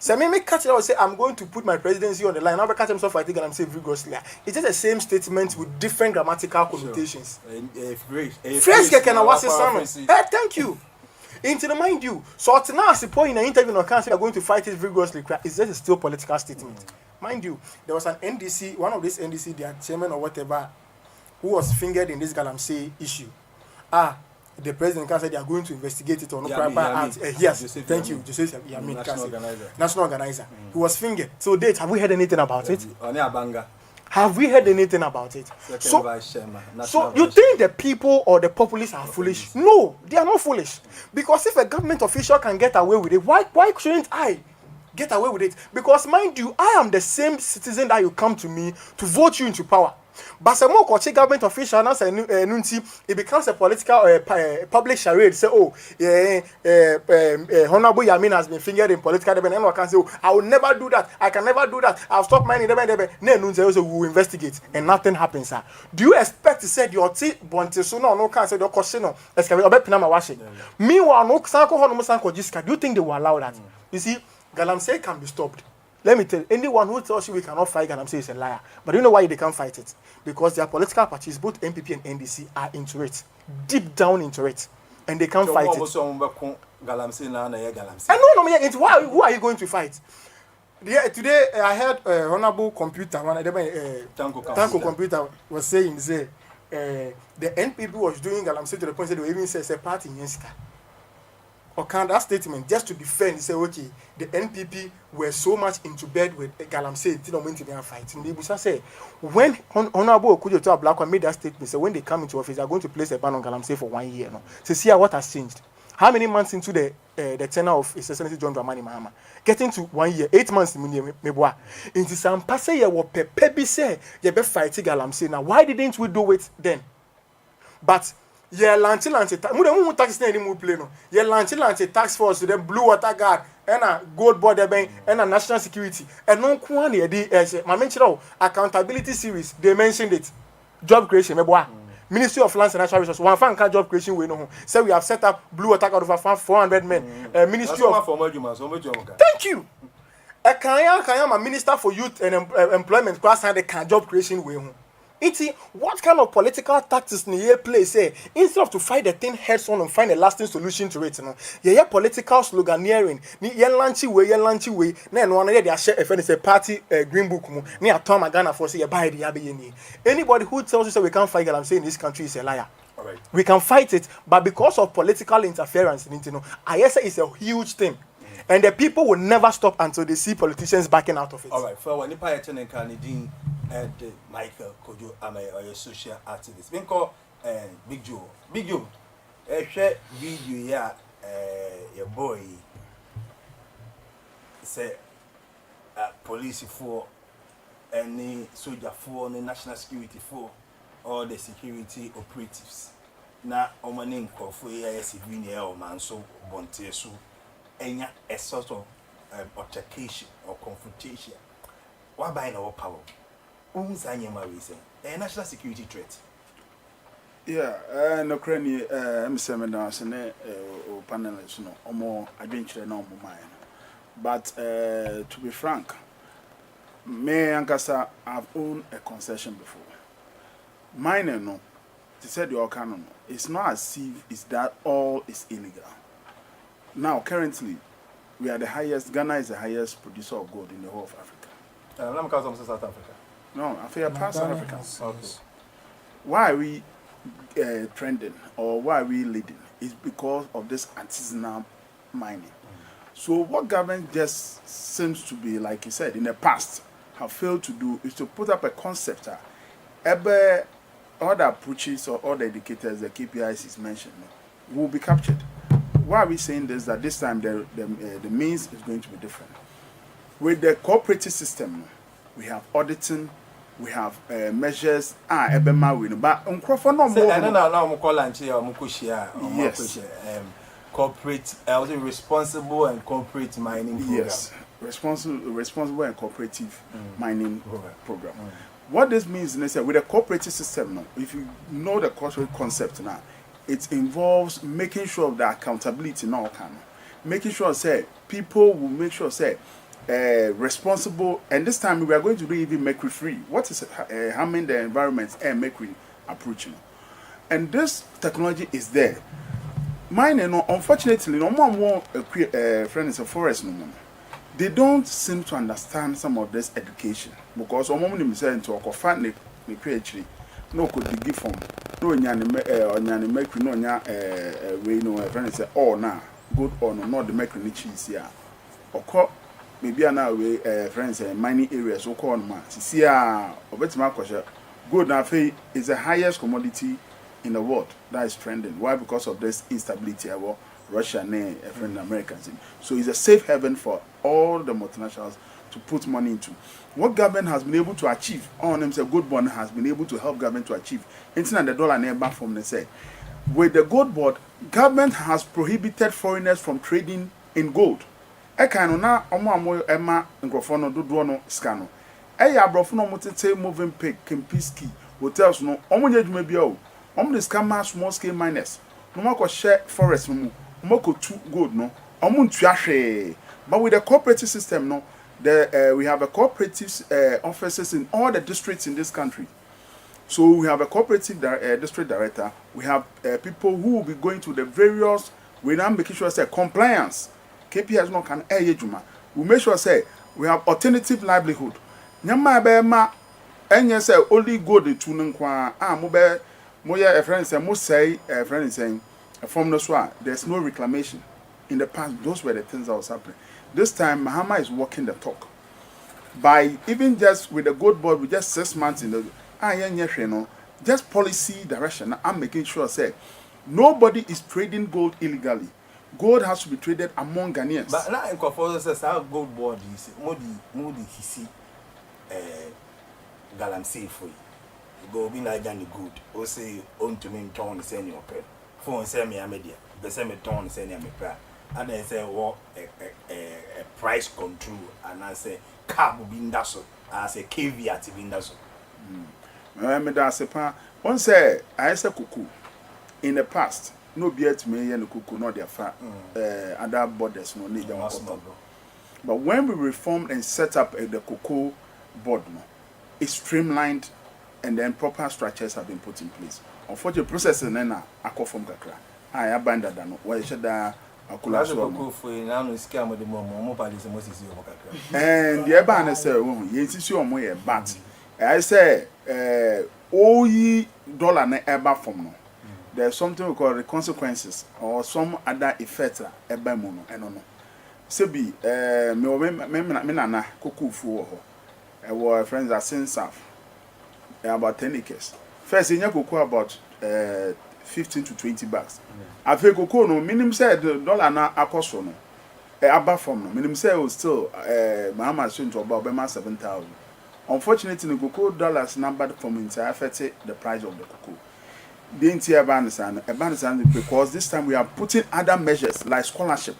So me make catch. I say I'm going to put my presidency on the line. Now, catch himself fighting and I'm saying vigorously. It's just the same statement with different grammatical connotations. Phrase can I was thank you. Into the mind you. So now, as a point in an interview, no can say they're going to fight it vigorously. It's just a still political statement. Mind you, there was an NDC, one of these NDC, their chairman or whatever, who was fingered in this galamsey issue. The president can say they are going to investigate it or no proper yes, thank you. Joseph Yamin, national organizer. He was fingered. So date, have we heard anything about it? Have we heard anything about it? So you think the people or the populace are foolish? No, they are not foolish. Because if a government official can get away with it, why shouldn't I get away with it? Because mind you, I am the same citizen that you come to me to vote you into power. But some more government official now say it becomes a political public charade. Say, oh, Honorable Yamin has been fingered in political debate. And can say, oh, I will never do that. I can never do that. I'll stop mining debate. No, also we will investigate, and nothing happens, sir. Do you expect to say your tea bonte so no can say your question no? Meanwhile, no sanko hono sanko jiska. Do you think they will allow that? You see, galamsey can be stopped. Let me tell you, anyone who tells you we cannot fight Galamsey is a liar. But you know why they can't fight it? Because their political parties, both MPP and NDC, are into it. Deep down into it. And they can't fight it. Who are you going to fight? Today, I heard Honorable Computer, Tanko Computer was saying, the NPP was doing Galamsey to the point that they even said a party in Yenska. Or can that statement just to defend, say, okay, the NPP were so much into bed with Galamsey, they don't want to be fighting. They say, when Honorable Okujoto Ablakwa made that statement, so when they come into office, they are going to place a ban on Galamsey for 1 year. No? So see what has changed. How many months into the tenure of His Excellency John Dramani Mahama? Getting to 1 year, 8 months. Into some passe ye wo pepe say ye be fighting Galamsey. Now why didn't we do it then? But lanchi tax na any play no. Lanchi tax force to the blue water guard and a gold border bank and a national security. And no kwani accountability series they mentioned it. Job creation Ministry of Lands and Natural Resources. One fan can job creation we know. So we have set up blue water guard over 400 men. Ministry of Thank you. A minister for youth and employment class and the job creation we what kind of political tactics in here play say instead of to fight the thing heads on and find a lasting solution to it, political sloganeering ni lanchy way na one they share if it's a party green book mu ni atom Ghana for say buy the anybody who tells you say we can't fight I'm saying this country is a liar. All right. We can fight it, but because of political interference, I say it's a huge thing. And the people will never stop until they see politicians backing out of it. All right. For when you pay attention to and Michael Kojo Ame or your social activist. Been called Big Joe. Big Joe. Share video ya your boy say police for any soldier for any national security for all the security operatives. Na omanin ko for ya civilian or man so bonte so enya a sort of altercation or confrontation. Why by no power? A national security threat. Yeah, no cranny, M7 or panelists, no, or more adventure, no more mine. But to be frank, me and Kasa have owned a concession before. Mine, no, they said your canon. It's not as if it's that all is illegal. Now, currently, we are the highest, Ghana is the highest producer of gold in the whole of Africa. Let me come from South Africa. No, I feel past Africans. Okay. Why are we trending or why are we leading? It's because of this artisanal mining. So what government just seems to be, like you said, in the past, have failed to do is to put up a concept. All the approaches or all the indicators, the KPIs is mentioned, will be captured. why are we saying this? That this time the means is going to be different. With the cooperative system, we have auditing, we have measures. Ebema we no, but uncrophone no more. I don't know. I'm calling here. Yes. Corporate, responsible and corporate mining program. Yes, responsible and cooperative mining program. What this means is that with a cooperative system now, if you know the corporate concept now, it involves making sure of the accountability now making sure say people will make sure say responsible, and this time we are going to do even mercury free. What is harming the environment and mercury approaching, and this technology is there. Mine, unfortunately, no more friends of forest no more. They don't seem to understand some of this education because them say into a fan they create no could be give from no nyane mercury no nya we no friends say oh na good or not the mercury cheese here. Or maybe now we friends mining areas so call man see obetima kwasha gold na fe is the highest commodity in the world that is trending. Why? Because of this instability about Russia and friend Americans. So it's a safe haven for all the multinationals to put money into. What government has been able to achieve, on them say gold bond has been able to help government to achieve. Internet the dollar never from they say. With the gold board, government has prohibited foreigners from trading in gold. I can na omo Emma Ngrofono do no scano. Eya brofono motete moving pig Kempiski hotels no omo nyadwuma bia o. The scammer small scale miners. No more share forest no more two gold no. But with the cooperative system no, we have a cooperative offices in all the districts in this country. So we have a cooperative district director. We have people who will be going to the various. We now making sure say compliance. KPIs no can juma. We make sure say we have alternative livelihood. Nyama bema enye say only gold to nkwa mo Moya a friend say most say a friend saying from the swat there's no reclamation. In the past, those were the things that was happening. This time Mahama is walking the talk. By even just with the gold board with just 6 months in the just policy direction, I'm making sure say nobody is trading gold illegally. Gold has to be traded among Ghanaians. But now in Kofoso says our gold board is Modi Hisi Galamsey for you. Go be like the good. Or say on to me tone send your pet. Phone send me a media. The same tone send me prayer. And then say what a price control and I say car will be in that so. I say caveat in that so. Me da sepa. One say I say cuckoo. In the past, no beer to me and the cuckoo not their fat. Other borders no need them. But when we reformed and set up the cocoa board, it's streamlined. And then proper structures have been put in place. Unfortunately, processing then I call from Kakra. I abandoned that. Why should I? And the Abana said, "Oh, yes, you are more but I say, dollar ne eba from no. There's something we call the consequences or some other effects eba mono. I don't know. Sebi, me nana kuku fu our friends are since south. About 10 acres. First, in cocoa about 15 to 20 bucks. I feel cocoa no minimum said dollar na akoso no. Above from no minimum say was still Mama soon to about 7,000. Unfortunately, the cocoa dollars numbered from inside affected the price of the cocoa. The entire abandon because this time we are putting other measures like scholarship.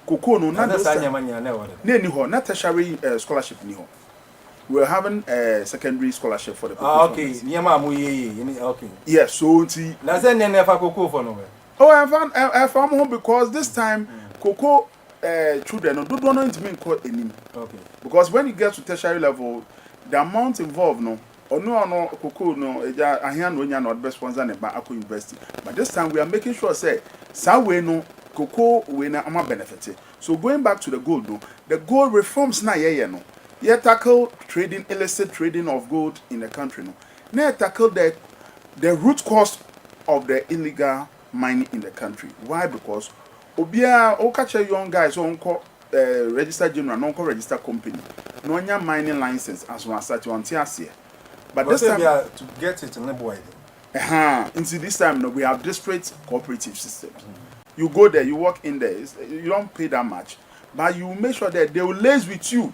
Cocoa no not not tertiary scholarship ni ho. We're having a secondary scholarship for the people. Okay. Okay. Yes, so I found home because this time cocoa children don't know it mean call any. Okay. Because when you get to tertiary level, the amount involved no cocoa no I hear no not best sponsor and back university. But this time we are making sure say we no cocoa we na am benefit. So going back to the gold no, the gold reforms na no. Yeah, tackle trading, illicit trading of gold in the country. No, now tackle the root cause of the illegal mining in the country. Why? Because obia catch young guys on registered general, non registered company, no mining license as one such one here. But this time to get it in the boy. Into this time, no, we have disparate cooperative systems. You go there, you walk in there. You don't pay that much, but you make sure that they will liaise with you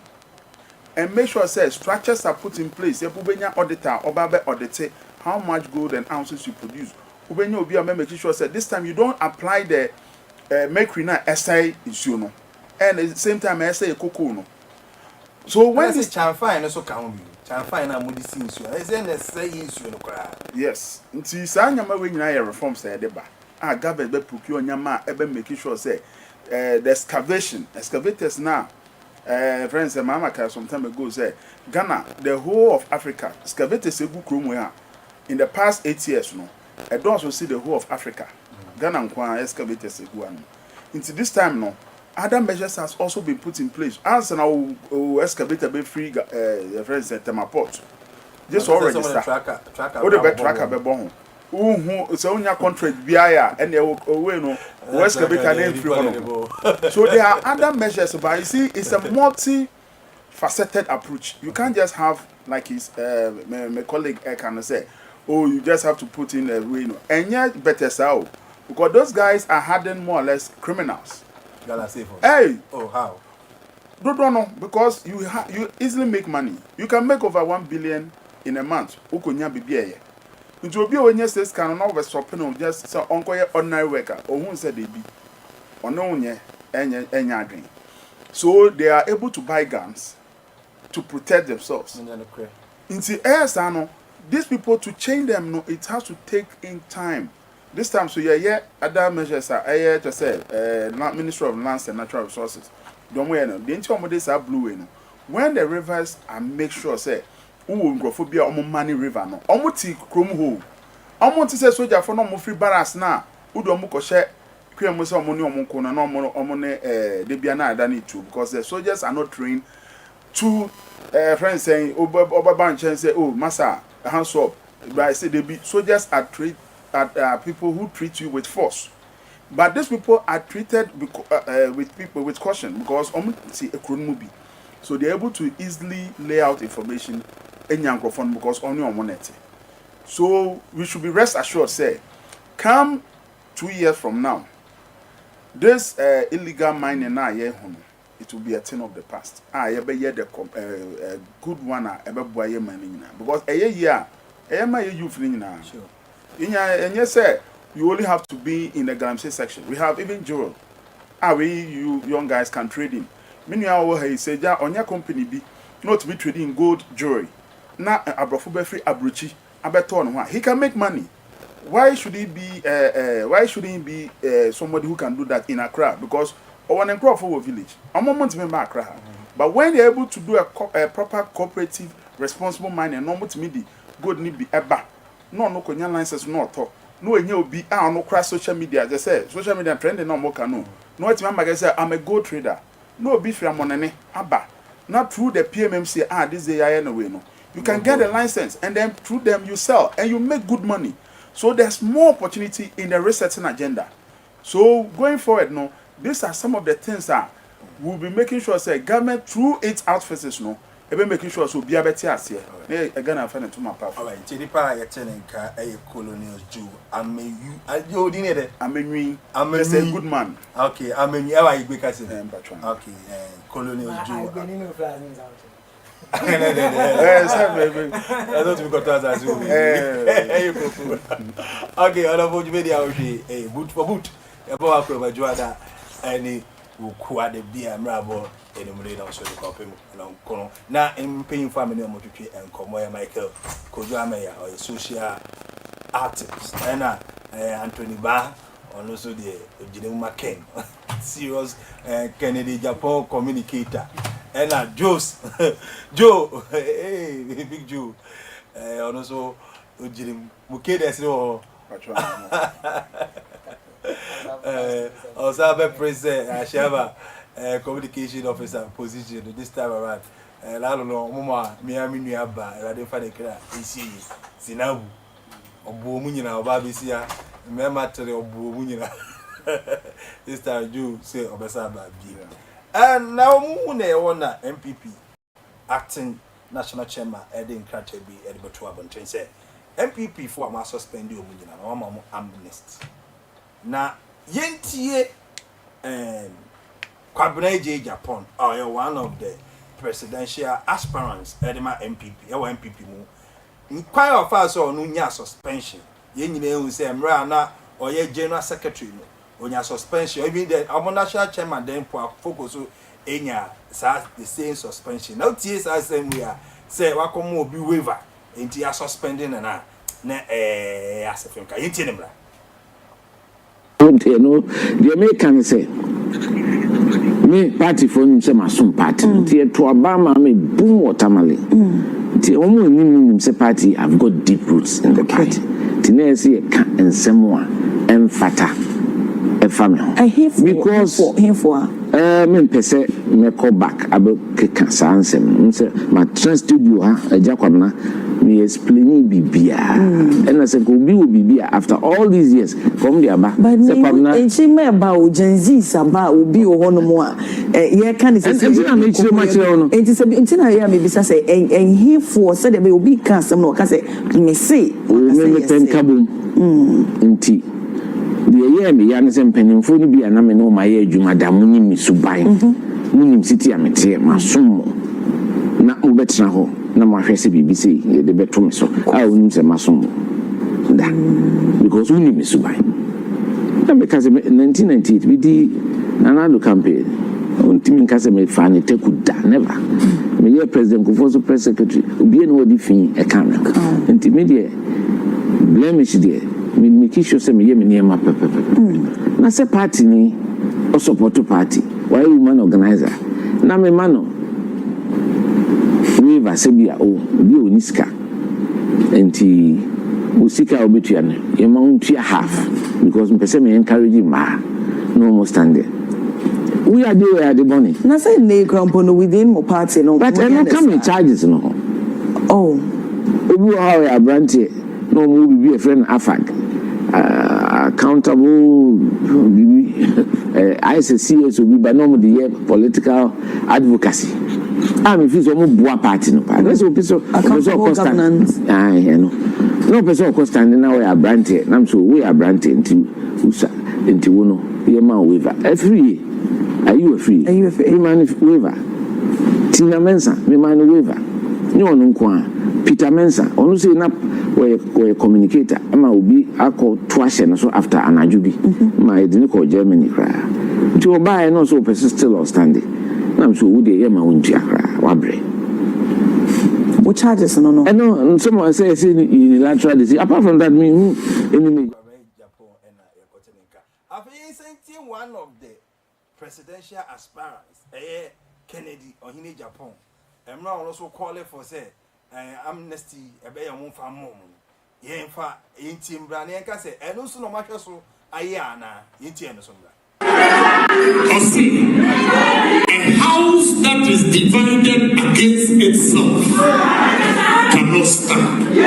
and make sure say structures are put in place. You auditor or audit how much gold and ounces you produce. Ubenya obi making sure say this time you don't apply the mercury na essay issue no, and at the same time essay cocoa no. So when this fine also can fine na mudi since you is there say issue no kra. Yes, nti sa nyama we nyina reform say de ba. Government be procure nyama e be making sure say the excavators now friends mama ka some time ago say Ghana the whole of Africa excavators egu krom we in the past 8 years no I don't also see the whole of Africa. Ghana nkwa excavators egu anu. Until this time no other measures has also been put in place. As now excavator be free friends Temaport. Just already tracker be bon. So on your contract biaya and they will no excavator name free one. So there are other measures, but you see it's a multi-faceted approach. You can't just have like his my colleague can say, oh, you just have to put in a way, and yet better so because those guys are hardened more or less criminals. Hey, oh how? Don't know because you easily make money. You can make over 1 billion in a month. Ukonya bibiye. Into obi onye says can not stop just so onko ordinary worker or who said they be. Ono nye enya adwen. So they are able to buy guns to protect themselves. Into no, these people to change them no, it has to take in time. This time, so yeah, other measures are to say, Ministry of Lands and Natural Resources. Don't we know? The entire days are blue. When the rivers are make sure say, phobia money river no, ti krom ho. Ti say soldier for no free barracks na. Udo ko share kwem say omo ko na omo ne debia na adani too because the soldiers are not trained to friends saying oba say oh massa hands up. But I say they be soldiers are trained people who treat you with force, but these people are treated with people with caution because see a movie, so they're able to easily lay out information in Yankrofon because only on money. So we should be rest assured. Say, come 2 years from now, this illegal mining now it will be a thing of the past. The good one because a year you feeling now. Sure. And yes, sir, you only have to be in the Galamsey section. We have even jewel. You young guys can trade in. Meanwhile, he said, on your company be not to be trading gold jewelry. Now, Abrafube free Abruchi, Abeton, he can make money. Why should he be? Why shouldn't he be somebody who can do that in Accra? Because one in Crawford village, a moment to remember Accra. But when they're able to do a proper cooperative, responsible mining, no more to me, good need be eba. No konya license no to no enye obi no cross social media just say social media trend no more can no it man say I'm a gold trader no obi free money aba not through the PMMC this day no way no you can get a license and then through them you sell and you make good money. So there's more opportunity in the resetting agenda. So going forward no, these are some of the things that we'll be making sure say government through its outfits no ebe making sure so bia beti ase na again I find to my path. Alright, tiripa ya tenenka colonial Jew amenyu ajo di ne de amenyu is a good man. Okay, amenyu e wa igbe ka se okay, colonial Jew I don't even got as you okay, other vote media we boot for boot e bo akwa Juada any ukwa de bia mrabo enumre na so de kopem na nkono na empaying family o motwetwe enkomo ya Michael Kojo Ameya or a social artist and Anthony Ba on also the Ojidemu Maken serious Kennedy Japan communicator and Joe hey big Joe on also Ojidemu Mukede so also president Ashaba communication officer position this time around. I don't know, Mama, Miami Niaba, Radifadeka, EC, Sinabu, Obu Munina, Babisia, Mematre Obu Munina. This time you say Obasaba. And now Mune Wana MPP, acting national chairman, Edin Kratebi, Edibatu Abontrain say MPP for my suspend you, Munina, amnesty. Now, Yentie Kwabena J Japan are one of the presidential aspirants edema MPP MPP mu quite of us or nunya suspension yenine who say mra na or ye general secretary no onya suspension even the national chairman then focus so enya the same suspension now ties as we are say wakomo obi waiver enti ya suspending na asefem ka yenti nemra you know the American say me party for him say masum party tie to Obama me boom watermelon tie omo nim say party have got deep roots in the party tie say ka ensem a emfata efame because him for me pese me call back about keka sansem say my trust studio ha ejakwamna me explaining bibia and I said go be bibia after all these years from the aba say kwamna enchi me ba Gen Z saba obi o hono mo a ye kan say enchi na me chire ma chire ono enchi say enchi na ya me bisa say en he for say the obi kan sam no ka say me say me ten kabum enti the year me ya ne se mpanimfo no bia na me no ma ye adwuma da munyi mi suban munyi city amete masom na ubetra ho na mo ahwese BBC ye de beto me so a onim se masom da because munyi mi suban na me ka se 1998 we di Nanado campaign ontimi nka se me fa ne teku da never me ye president ko so press secretary obi ene wodi fin e kan enti me de blemish de me make sure say me ye me niema pepe na say party ni o support party why woman organizer na me mano we va se bia o bi oniska enti usika obetua ne ye ma untua half because me pese me encourage ma no more stand there we are the money na say ne crampo no within my party no but I not come in charges no oh obi how ya branch no mo be a friend afag accountable ICCS will be by normal the political advocacy. I'm if it's almost boa party no part. That's what person governance. You know. No person constant now we are brandy. I'm so we are brandy into usa into uno. Your man waiver. Every year. Are you a free? Are you a free? Man waiver. Tina Mensa, me man waiver. No one Peter Mensa. Onu say na we communicator ama obi akọ twashe no so after anajubi my didn't call Germany cry to buy no so person still outstanding na so we dey ma wontua cry wabre what charges no and someone say unilateral decision apart from that me enemy one of the presidential aspirants Kennedy ohine Japan emra also call for say amnesty ebe ya mo fa mo ye fa yenti mbra ne nka se eno so no mahwe so aye ana yenti eno so mbra a house that is divided against itself cannot stand.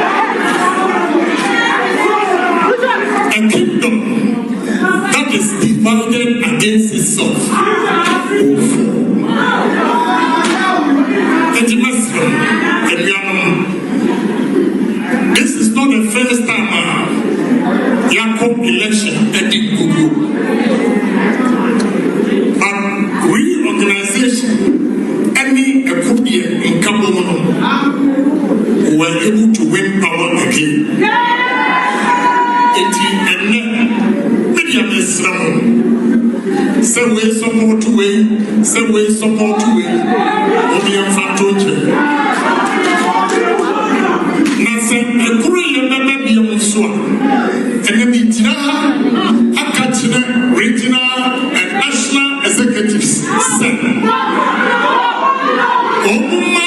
A kingdom that is divided against itself will fall. This is not the first time Jacob election at the Google. But reorganization, any Ekubian in Kabomono were able to win power again. Media some way support to win, some way support to win. Obian Fatoche. Nothing a Korean baby on Swan. And then the Tina, Akatina, regional, and national executives said, Obama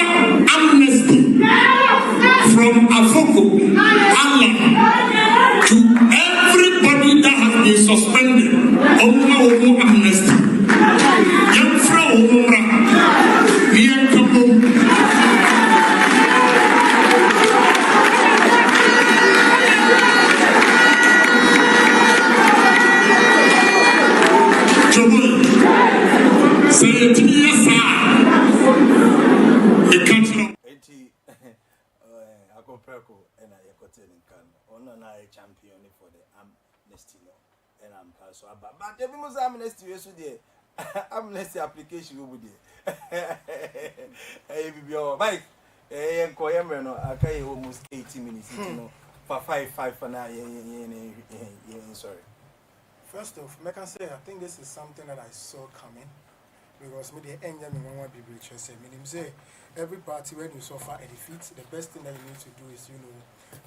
amnesty from Afoko, Allah, to everybody that has been suspended. Obama amnesty. Young Frau Obama, near Kabul. Say it to me, yes, sir. The country. Ako and I got in can. On a champion for the amnesty law. and I'm pass but the most amnesty you so there amnesty application will be there. Hey, be your Mike. Hey, no, I carry almost 80 minutes, you know, for 5 for now. Sorry. First off, I can say I think this is something that I saw coming because me the end me one be rich say meaning say every party when you suffer a defeat, the best thing that you need to do is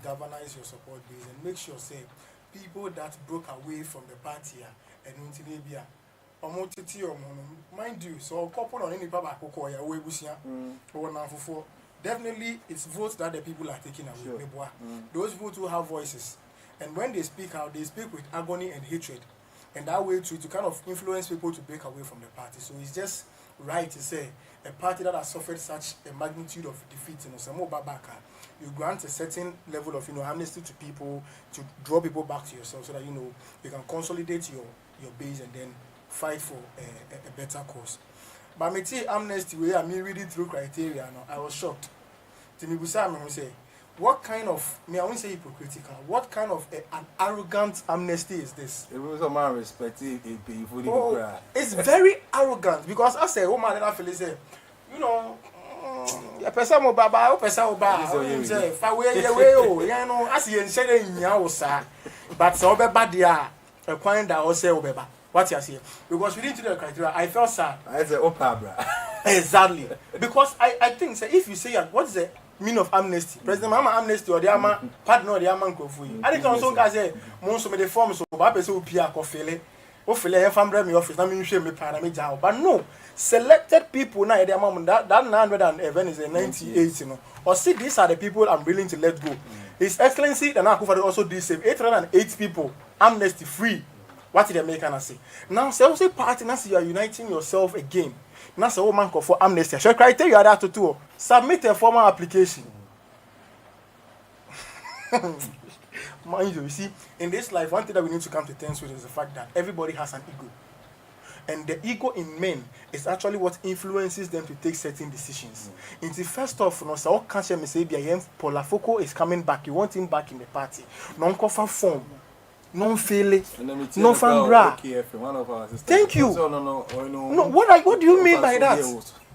galvanize your support base and make sure say people that broke away from the party and until be mind you, so couple on any papa kokoya we busia or now for definitely it's votes that the people are taking away. Sure. Those votes who have voices, and when they speak out, they speak with agony and hatred, and that way to kind of influence people to break away from the party. So it's just right to say a party that has suffered such a magnitude of defeat, some more babaka, you grant a certain level of amnesty to people to draw people back to yourself, so that you can consolidate your base and then fight for a better cause. But me see amnesty way I reading through criteria. I was shocked. Timibusam say, what kind of I won't say hypocritical. What kind of an arrogant amnesty is this? It was a man respecting it's very arrogant because I say, oh man, I feel say, a person mo baba, o person oba. Say, fa we I see you say nya but so be bad dia. A coin that also obeba. What you say? Because we didn't do the criteria, I felt sad. I said, oh, Pabra. Exactly. Because I think, so if you say, what is the meaning of amnesty? President Mama amnesty or the Ama, pardon or the Aman Kofu. I think also, I say, most of the forms of Babes who Pia Kofele, Ofele, family office, I mean, you should be paramedic. But no, selected people now, the amount that 911 is a 98, Or see, these are the people I'm willing to let go. His Excellency, the Nakufa also did save 808 people, amnesty free. What did the American say? Now, say party, now you are uniting yourself again. Now, say woman call for amnesty. Should criteria that to do? Submit a formal application. Mind you see, in this life, one thing that we need to come to terms with is the fact that everybody has an ego. And the ego in men is actually what influences them to take certain decisions. In the first off, so can't me say, Polafoko is coming back. You want him back in the party. Non-cover form. Non-failing, non-fambra. Thank you. No, what do you mean by that?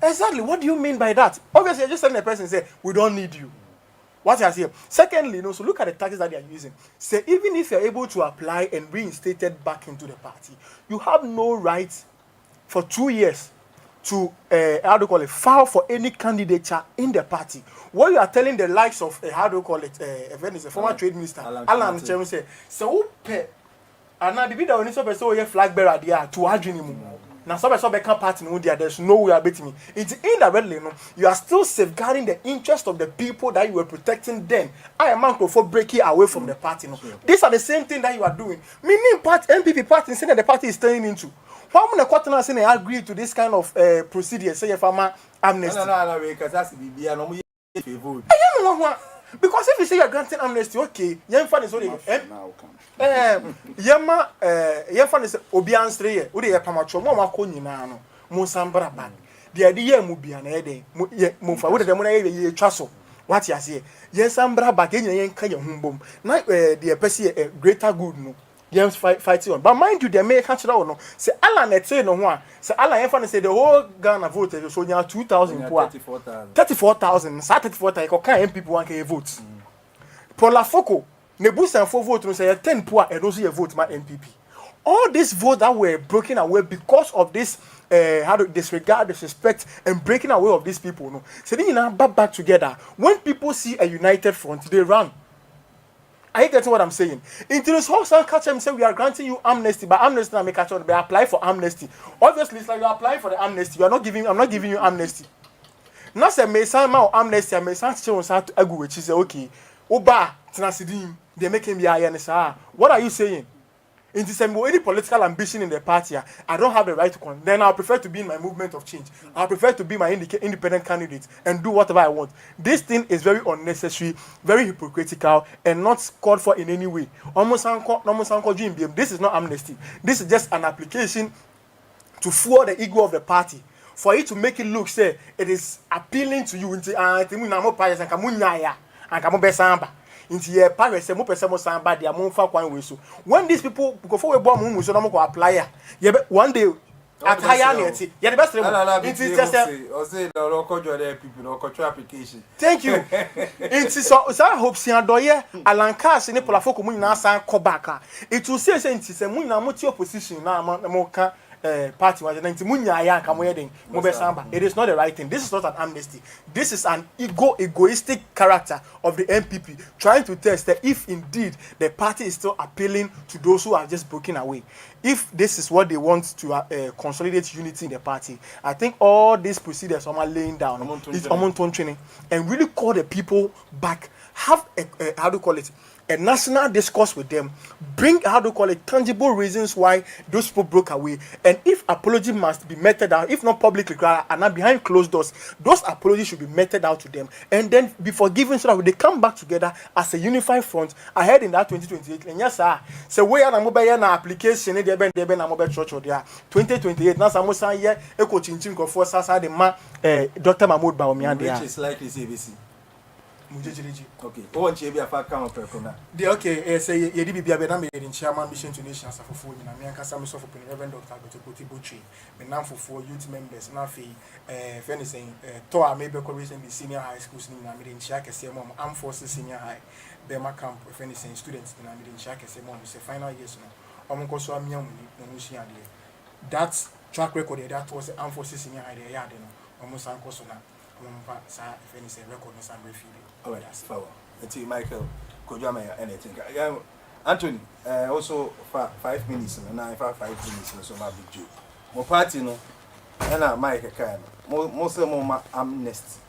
Exactly, what do you mean by that? Obviously, you're just telling the person, say, we don't need you. What you are saying. Secondly, so look at the tactics that they are using. Say, even if you're able to apply and reinstated back into the party, you have no right for 2 years to file for any candidature in the party. What you are telling the likes of a former trade minister, Alan Cherry say, so and now the video when so flag bearer there to Adrian. Now so become party no there, there's no way about me. It's indirectly, you are still safeguarding the interest of the people that you were protecting then. I am for breaking away from the party. These are the same thing that you are doing. Meaning MPP party saying that the party is turning into. Why would the quarter say I agree to this kind of procedure? Say if I'm amnesty. No, because that's the because if you say you're granting amnesty, okay, Yemfan is only Yemfan is Obianstre, Udi Pamacho, Mama Conina, Mosambra Ban. The idea Mubian Ede, Mufa, with the money Chasso. What you say? Yes, Ambra Bagin and Kayum. Not the Pessi greater good no. James fighting on. But mind you, they may catch it out no. Say Alan say no one. Say Alan Efan say the whole Ghana voted so now 2,000 34,000. 34,000. 34,000 can people want to vote. Polafoko, Nebusan for vote say 10 poor and also a vote my MPP. All these votes that were broken away because of this how to disregard, disrespect, and breaking away of these people. No, so then you now back together. When people see a united front, they run. Are you getting what I'm saying? Into this whole song, catch them say we are granting you amnesty, but amnesty now make catch on. They apply for amnesty. Obviously, it's like you apply for the amnesty. You are not giving. I'm not giving you amnesty. Now say me say ma amnesty. Me say children say to agu which say okay. Oba tinasidin. They make him be ayanisa. What are you saying? In the same way, any political ambition in the party, I don't have the right to condemn. Then I prefer to be in my movement of change. I prefer to be my independent candidate and do whatever I want. This thing is very unnecessary, very hypocritical, and not called for in any way. This is not amnesty. This is just an application to fuel the ego of the party. For it to make it look, say, it is appealing to you. into ye parents say mo pese mo san ba dia mo fa kwan we so when these people go for we bomb mu so no mo go apply ye one day at higher net ye the best it is just o say no ko jo there people no ko application thank you it is so hope si adoye alankas ni polafoko mu nyina san ko back it will say it is mu nyina mo ti opposition na mo ka party was 90 munya ya ka mo yeden mo be samba. It is not the right thing. This is not an amnesty. This is an egoistic character of the MPP trying to test that if indeed the party is still appealing to those who are just broken away. If this is what they want to consolidate unity in the party, I think all these procedures are laying down is training and really call the people back. Have a how do you call it? A national discourse with them, bring tangible reasons why those people broke away, and if apology must be meted out, if not publicly and not behind closed doors, those apologies should be meted out to them and then be forgiven so that they come back together as a unified front ahead in that 2028. And yes, sir, so we are mobile na application in the na mobile church or there 2028. Now some say yeah, echo chinchin ko for sasa the man Dr. Mahmoud Bawumia there. Which is likely CBC. Okay. Oh, Chibi afa come up na. The okay, say ye di bibia be na me in chairman mission to nations afofo nyina me anka sam so for Reverend Dr. Agotokoti Butchi. Me nam for youth members na fe friend saying to a maybe ko recently senior high schools ni na me in chia kese mom armed forces senior high. Bema camp friend saying students na me in chia kese mom say final years no. Omo ko so amia mu ni no sua de. That track record that was the armed forces senior high there ya de no. Omo san ko so na omo sa friend say record no san refi. Oh, that's power. Until Michael, could you make anything? Anthony, also 5 minutes, and now 5 minutes, so my big Jew. My party, no, and I Mike can. Most of them amnesty.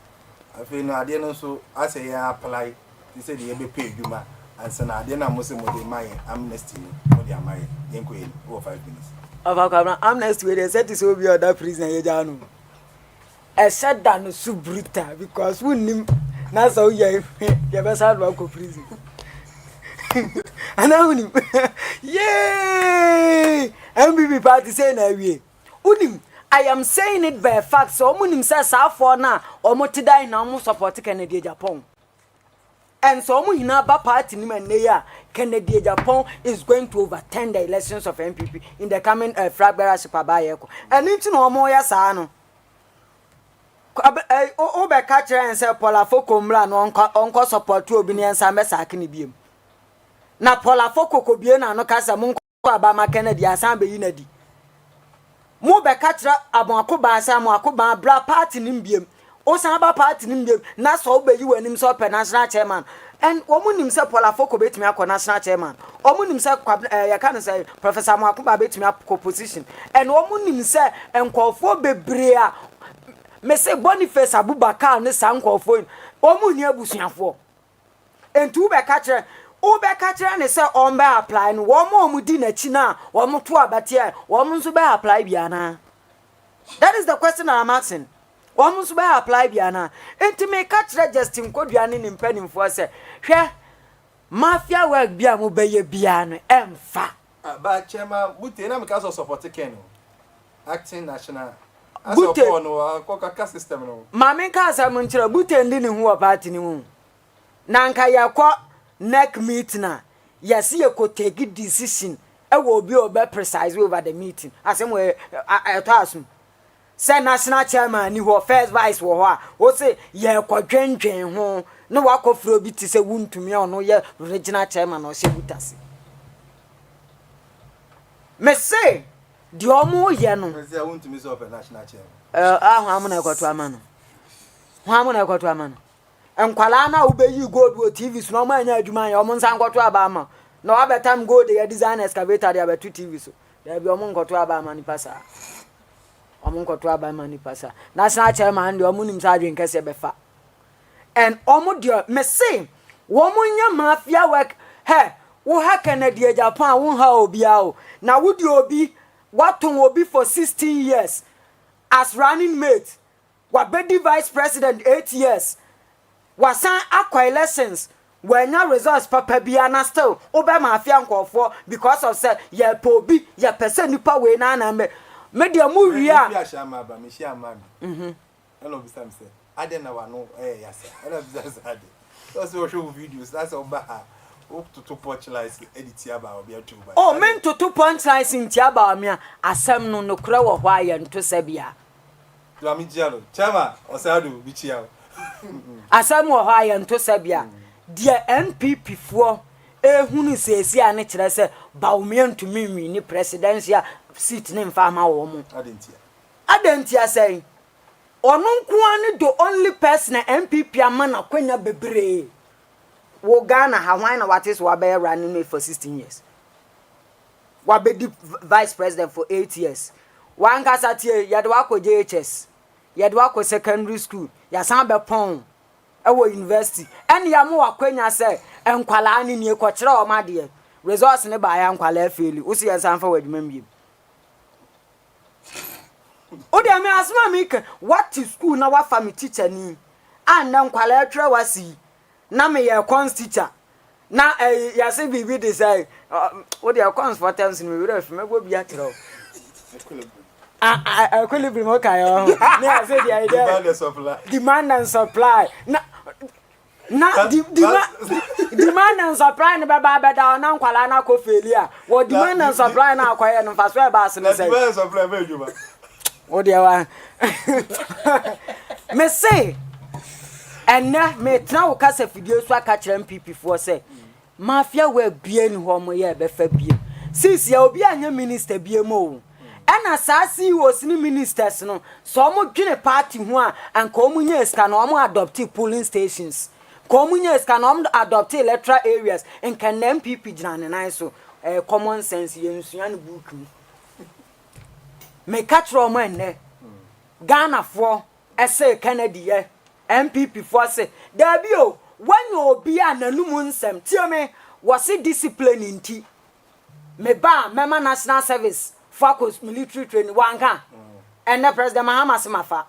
I feel no, I didn't so I say I apply. They say they be paid you, man. And so now I didn't most of them my amnesty, or they are my inquiry over 5 minutes. Of amnesty, where they said this will be other prison, you know. I said that no so brutal because we knew. Na so you be sad about go prison. And now yay! MPP party say na we. Unim, I am saying it by fact. So munim say sa for na omo ti die na omo support Kennedy Japan. And so omo hina ba party ni man ya Kennedy Japan is going to overturn the elections of MPP in the coming flag bearership abayeko. And into no omo ya sa no. O be catch and say Polafoko mra no onko support obi ne nsa mesake ne biem na Polafoko ko bie na no kasa mo aba ma Kennedy asan be yinadi mo be catch abon akoba asan mo akoba bra party nim biem o san ba party nim biem na so be yi wanim so pe national chairman and omo nim say Polafoko betimi akọ national chairman omo nim say ya kan say Professor mo akoba betimi akọ position and omo nim say enkofo bebre a me say Boniface Abubakar ne sankofo omu ni abusuafo entu be kachre ne say on be apply no wo mo di na chi na wo mo to abate a wo mo nso be apply bia na. That is the question I'm asking. Wo mo nso be apply bia na enti me kachre Justin Koduane ne mpanimfo say hwe mafia work bia mo be ye bia no emfa ba chema buti na me ka support Ken acting national Bute no ko system no mama ka sa mun kire bute ndi ne hu party ni hu na nka yakọ neck meet na yesi ye ko take decision e wo obi obe precise over the meeting asem we to asum say national chairman ni ho first vice wo ho a o say ye ko dwendwen ho no wa ko fro bi ti say wuntumi ono ye regional chairman o se butase me say di omo ye no me say I want to miss up a national chairman ho amuna ekoto amano enkwala na ubeyi gold wo TV so no ma anya adwuma ya omo nsan koto aba ama na wa betam gold ya design excavator ya betu TV so da bi omo nkoto aba ama ni pasa omo nkoto aba ama ni pasa national chairman di omo nim sa adwen kase befa and omo dio me say wo mo nya mafia work he wo ha Kennedy Japan wo ha obi a o na wo di obi waton obi for 16 years as running mate wabedi vice president 8 years wasan akwa elections when your results papa bia na still obe mafia nkofo because of say ye pobi ye person nipa we na me media mu wi a me share man hello bisam say ade na wa no yasa hello bisam ade That's what show videos. That's all bad. To 2 punchlines edit Tiaba or be a 2. Oh, meant to 2 punchlines in Tiaba me asem no kura wo hwa ye nto sabia. Lamijalo, Chama, or Sadu, Bichia. Asem wo hwa ye nto sabia. Dear NPP for hunu sesi ane kire se baumia ntumi nwi ni presidential seat ne mfama wo mu. Adentia say ono nko ane the only person NPP ama na kwanya bebre. Wo Ghana ha hwan na what is wa be running me for 16 years. Wa be the vice president for 8 years. Wan kasa tie yede wa ko JHS. Yede wa ko secondary school. Ya san be pon ewo university. En ya mo akwanya se enkwala ani ni ko kire o ma de. Results ne ba ya nkwala afeli. Wo si ya san fa wadwuma mbiem. O de me asma me what is school na wa family teacher ni. An na nkwala atwa wasi. Na me ye cons teacher. Na ya say bibi dey say what dey cons for terms in we ref me go bi atro. Equilibrium okay yo. Me I say the idea. Demand and supply. Demand and supply. Demand and supply na baba beda na nkwala na ko failure. What demand and supply na akoye no faso e ba se say. Demand and supply be adwuma. O dey wa. Me say and na me tna wo kasa video so aka kire MPP for say mafia we bie ni ho mo ye be fa bie since ya obi anya minister bie mo ena sasi wo sini ministers no so mo dwene party ho a anka omu nya ska na omu adopt polling stations ko omu nya ska na omu adopt electoral areas en kan MPP gina ne nan so common sense ye nsua ne book me catch ro mo enne Ghana for ese Kennedy ye MPP for say there be o when you be an anum nsem tie me was discipline inti me ba mema national service focus military training wanka and the president Mahama Semafa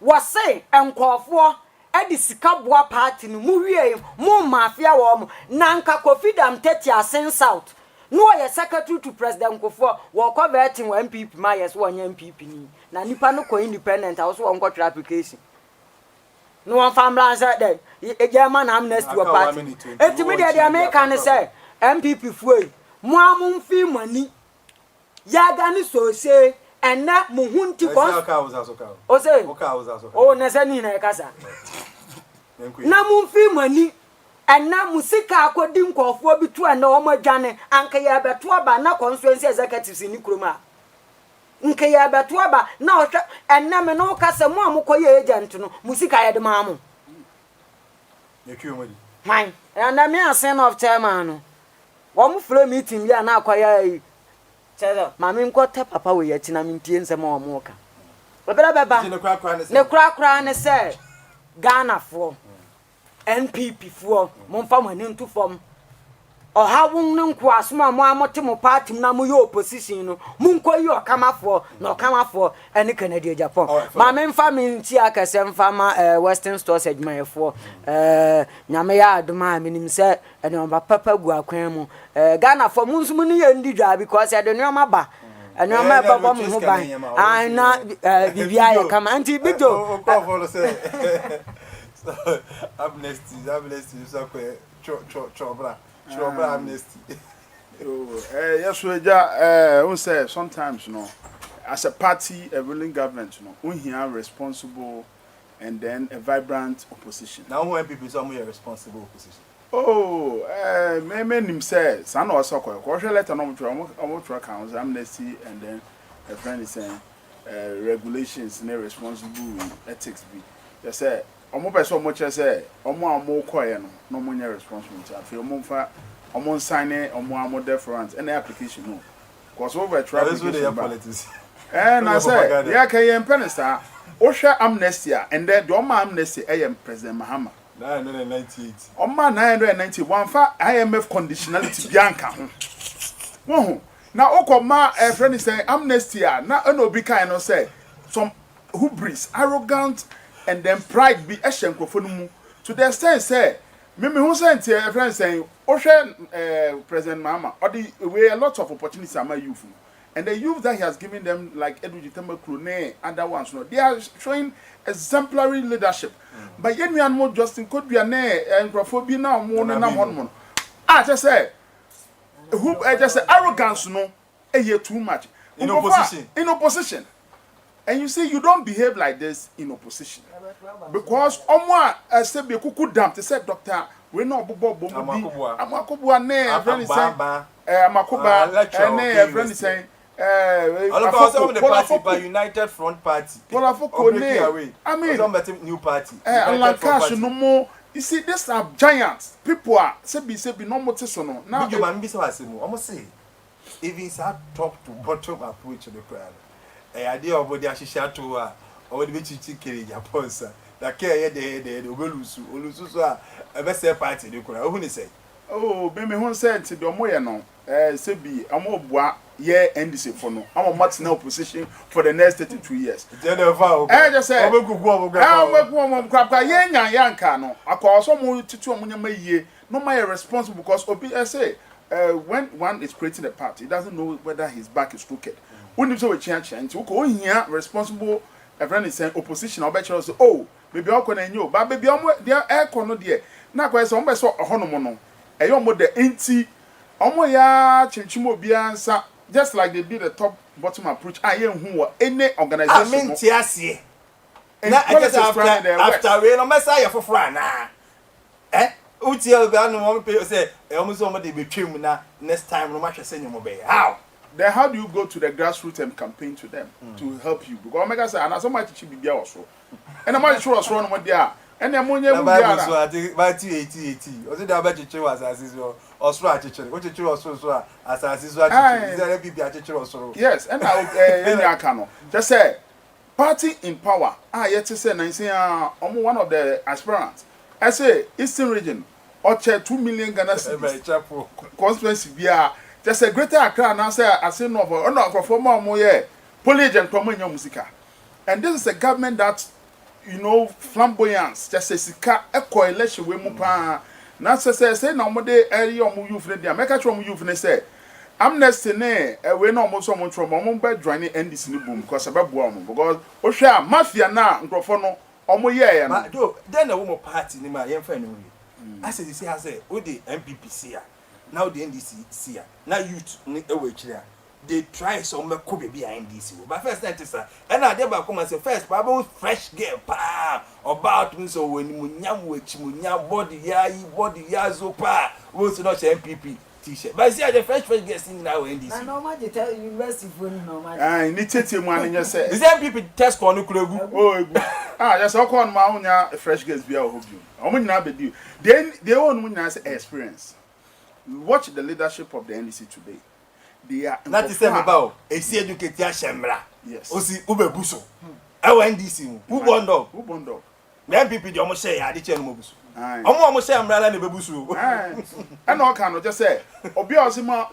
was say enkofo e di sikaboa party no mu wie mu mafia wo mo nanka kofidam 30 asen south no ye secretary to president Nkofo wo converting MPP ma yes wo nya MPP ni na nipa no ko independent also wo nko application no one family answer that e German amnesty wa party etimi de American say MPP fuoi mo amumfi mani ya gani so say ena mo hunti ko o say o na say ni na kasa na mumfi mani ena musika akodi nkofo bi tu na o madwane anka ya beto aba na constituency executives ni kroma nke ya beto aba na ohwe ena me no kasa mo amokoye agent no musika ya de maamo yekiomodi man ena me asen of chairman no wo mo flow meeting bi na akwaya yi chezo mama nkote papa we ya tina mintie nsem o mo ka obera beba ne kura ne se Ghana for NPP for momfa mani ntu fom ohawun ne nko asoma mo amote mo party na mo yo opposition no munko yi okamafo na okamafo ene Canada Japan ma me mfa me nti akase mfa ma Western Stores adwumayefo nyame ya adoma minim se ene omba papa gu akwan mu Ghana for munsum ne ye ndi dwa because ade nyoma ba ene oma ba bo mo ho ban ana bibia ye kama anti bijo amnesty so chobra amnesty yes we ja we say sometimes as a party a ruling government we here responsible and then a vibrant opposition now when people say we are responsible opposition me nim say san o so ko letter no mo try council amnesty and then a friend is saying regulations and responsible ethics be they say omo person omo che say omo amokoye no mo nya responsibility afi omo fa omo sign omo amo deference any application no cause over try to politics na say ya kan yen penisa o hwe amnesty and then the omo amnesty President Mahama 998 omo 991 fa IMF conditionality bianca ho na okoma friend is saying amnesty na obi kan no say some hubris arrogant and then pride be eshenkrofo no mu to the extent say me who sent a friend saying President Mahama or the way a lot of opportunities are my youth And the youth that he has given them, like Edwin Jitemba Krone, other ones, they are showing exemplary leadership. But yet, we are more Justin could be a nay and Graphobia now more than one. I just say, who I just say arrogance, no, a year too much. In opposition. In opposition. And you see, you don't behave like this in opposition. Because Omwa said, be cuckoo damp, they said, Doctor, we're not Bobo, Amakuba, nay, a friend is saying, Amakuba, and nay, a friend is saying, all about some of the party by United Front Party. I mean, new party. Like cash, no more. You see, these are giants. People are say be no more no. Now you man be so as I must say, even it's a top to bottom approach to the crowd. Idea of what they actually share to or the bitchy chicken in Japan, sir. That care the Olusu, a best party, the crowd. Who say? Oh, baby, who said to the Moya no? Sebi, I'm more bois, yeah, NDC for no. I'm a much now position for the next 32 years. I just say, I'm a good woman, crap, young cano. I call some more to 2 million no my responsible because OPSA, when one is creating a party, he doesn't know whether his back is crooked. When you say a change, and to go here responsible, a friend is saying opposition, I'll bet you also, oh, maybe I'll call you, but baby, I'm air corner dear. Now, quite some saw a honomono, a young mother ain't. Omoya Chinchimo Biansa, just like they did the top bottom approach. I am who any organization. I mean, Tiasi. After we no Messiah for Frana. Utiel Bano won't pay say, almost somebody be trim now next time no matter send you obey. How? Then how do you go to the grassroots and campaign to them to help you? Because Omega say, and as much as be also. And I'm not sure what's wrong with there. And the money will be by 80. Was it about teacher was as or swat teacher? What teacher was so as is what there be a teacher also. Yes, and I can just say party in power. Yet to say, and say, one of the aspirants. I say, Eastern region, or 2 million Ghana constituency. Just a greater Accra, and I say, no, or not for more, Polish and Promotion Musica. And this is a government that, you know, flamboyance, just a sika, a coalition with Mupa. Now, say, no more day, area of you friend, make a from you, say, I'm next in there, we know most someone from a moment by joining and this new boom, because about woman, because, oh, share mafia now, and Profono, or more, yeah, then a woman party in my young family. I said, this I say, with the MPPC, now the NDC, now youth, away chair. They try some could be behind this. But first, and I never come and say, first, Bible fresh girl, about me. So when Munyam body ya so pa, was not MPP t-shirt. But see, the fresh girl sing now in this. I know what you tell university for no man. I need to tell one in your say. Is MPP test for no club? Oh, just all call my fresh girls be our hope you. I'm not be due. Then they own experience. Watch the leadership of the NDC today. They are that is about a see educated Shemra. Yes. Osi Ubebuso. NDC. Who bond up? The MPP, the almost say, I did tell Mobusu. I'm almost saying, Umbrella and Bebusu. And all can just say, Obia Sima,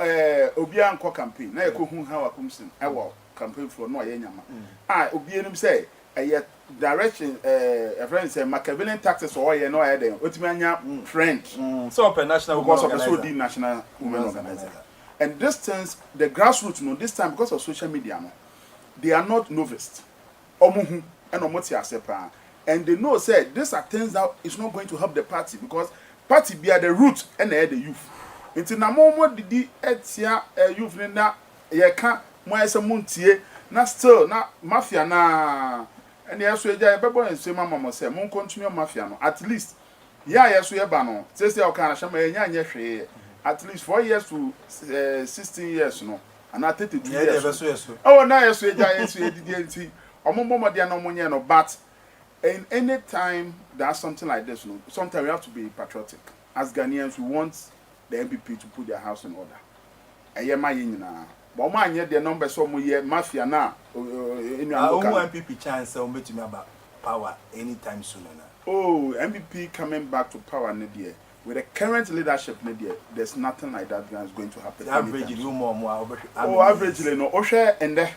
Obian co campaign. Now, whom how I come soon. I will campaign for no Yama. I, Obian say, a yet direction, a friend say, Machiavellian taxes or no idea. What's my friend? So, per national because of the so deep national women organizer. And this things, the grassroots, no, this time because of social media, no, they are not novice. Omuhu and Omotia Sepa. And they know, say, these are things that is not going to help the party because party be at the root and the youth. Until na moment did the etia youth na ye can more some muntie, na still na mafia na and the Asweja Bebo and say, Mamma say, Mon continue mafia no, at least. Yeah, yes, we are bano. Says the Okana Shama Yan at least 4 years to 16 years, no, and I 32 years. Oh, now yes, we did. No, but in any time there's something like this, no, sometimes we have to be patriotic. As Ghanaians, we want the MPP to put their house in order. And yeah, my na. But man, yet the number so mafia now. MPP chance to me about power anytime soon. Oh, MPP coming back to power next year. With the current leadership, there's nothing like that is going to happen. Averagely, more. Averagely, no. Osha and the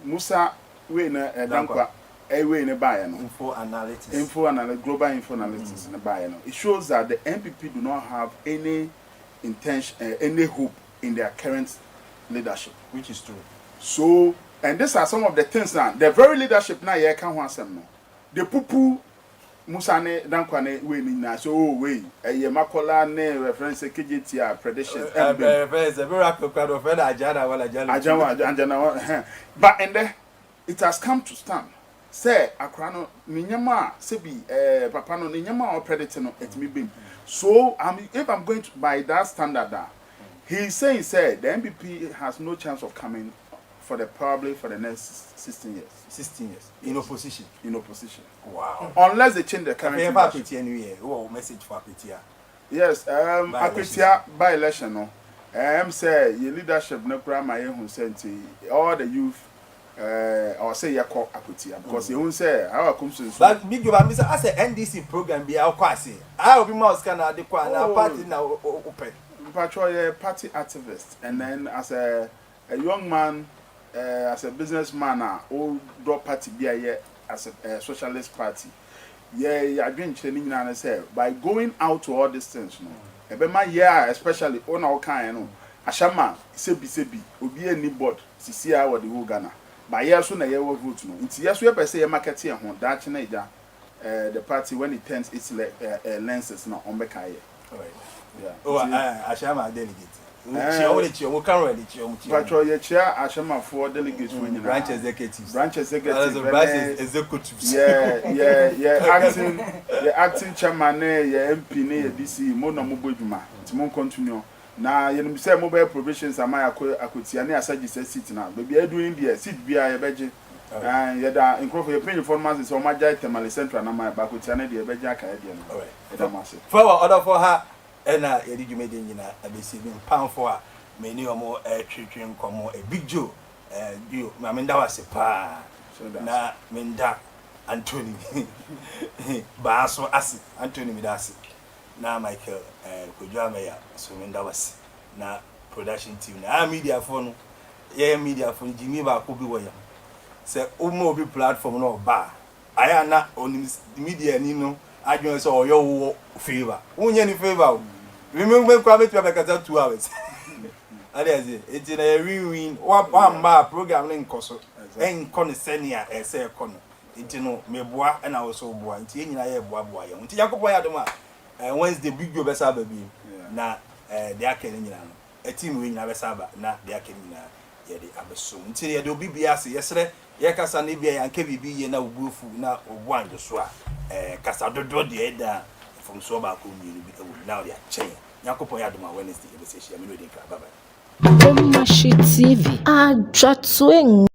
Musa way in a Dankwa, a way in a Bayano. Info analytics, global info analytics in a Bayano. It shows that the MPP do not have any intention, any hope in their current leadership, which is true. So, and these are some of the things now. The very leadership now, you can't want some. The pupu Musane Dankwane we na so we ye makola ne reference KGT prediction. Reference a miracle crowd of Ajana wala Ajana. But and it has come to stand. Say akrano ninyama sebi papa no ninyama or predator no etimi bim. So if I'm going to by that standard he's saying the MPP has no chance of coming for the next 16 years. 16 years in opposition. Wow. Unless they change the current message for Apetia. Yes, Apetia by election no. Say your leadership no my who sent all the youth or say you call Apetia because you won't say how comes to but big you as a NDC program be our quasi. I will be more scan the party now open. Patrol party activist and then as a young man as a businessman all drop party be as a socialist party. Yeah, I've been training and say by going out to all these things no. Ebema especially on our kind no. Ashama sebi obi any board sisia what the whole Ghana. But yes so na ye vote no. Nti yes we say market here ho that na ija the party when it turns its lenses na on beka ye. Yeah. Oh, Ashama delegate. Patrol your chair, Ashama for delegates when you branch executives. Branch executives. Yeah, acting chairman, MP, DC, Mona Mubujuma. Timon continue. Now, you say mobile provisions are my Akutiani as I just sit now. Baby, I doing the seat be a budget. And yet, in Crawford, your penny formats is on my giant Tamale Central and my Bakutiani, the Bajaka. All right, for order for her. And did you made in a receiving pound for many or more treating come a big Joe. You, Mamenda was a pa. Na Menda Anthony Basso Acid, Anthony Midasi. Now Michael Kujamaya, so Menda was na production team. Now media phone, media phone, Jimmy Bakubi William. Say, Omo platform no bar. I am not on media, Nino. I just saw your favor. Only any favor. Remember, come to have 2 hours. It's in a win. One bar program in Cosso. And Conisenia, a say corner. It's no me bois and I was so boy. Until I have boy. Until Jacob and Wednesday big job as a baby. Now, they are killing you. A team win never saba. Now they are killing you. Yeah, they are so. Until you do BBS yesterday. Yakasa Nibia and KBB na Wufu na one the swa. Casado do the head from Soba community now they are changing. Yakopo Yaduma Wednesday, the session. Bye bye. Omashi TV. Ajatwing.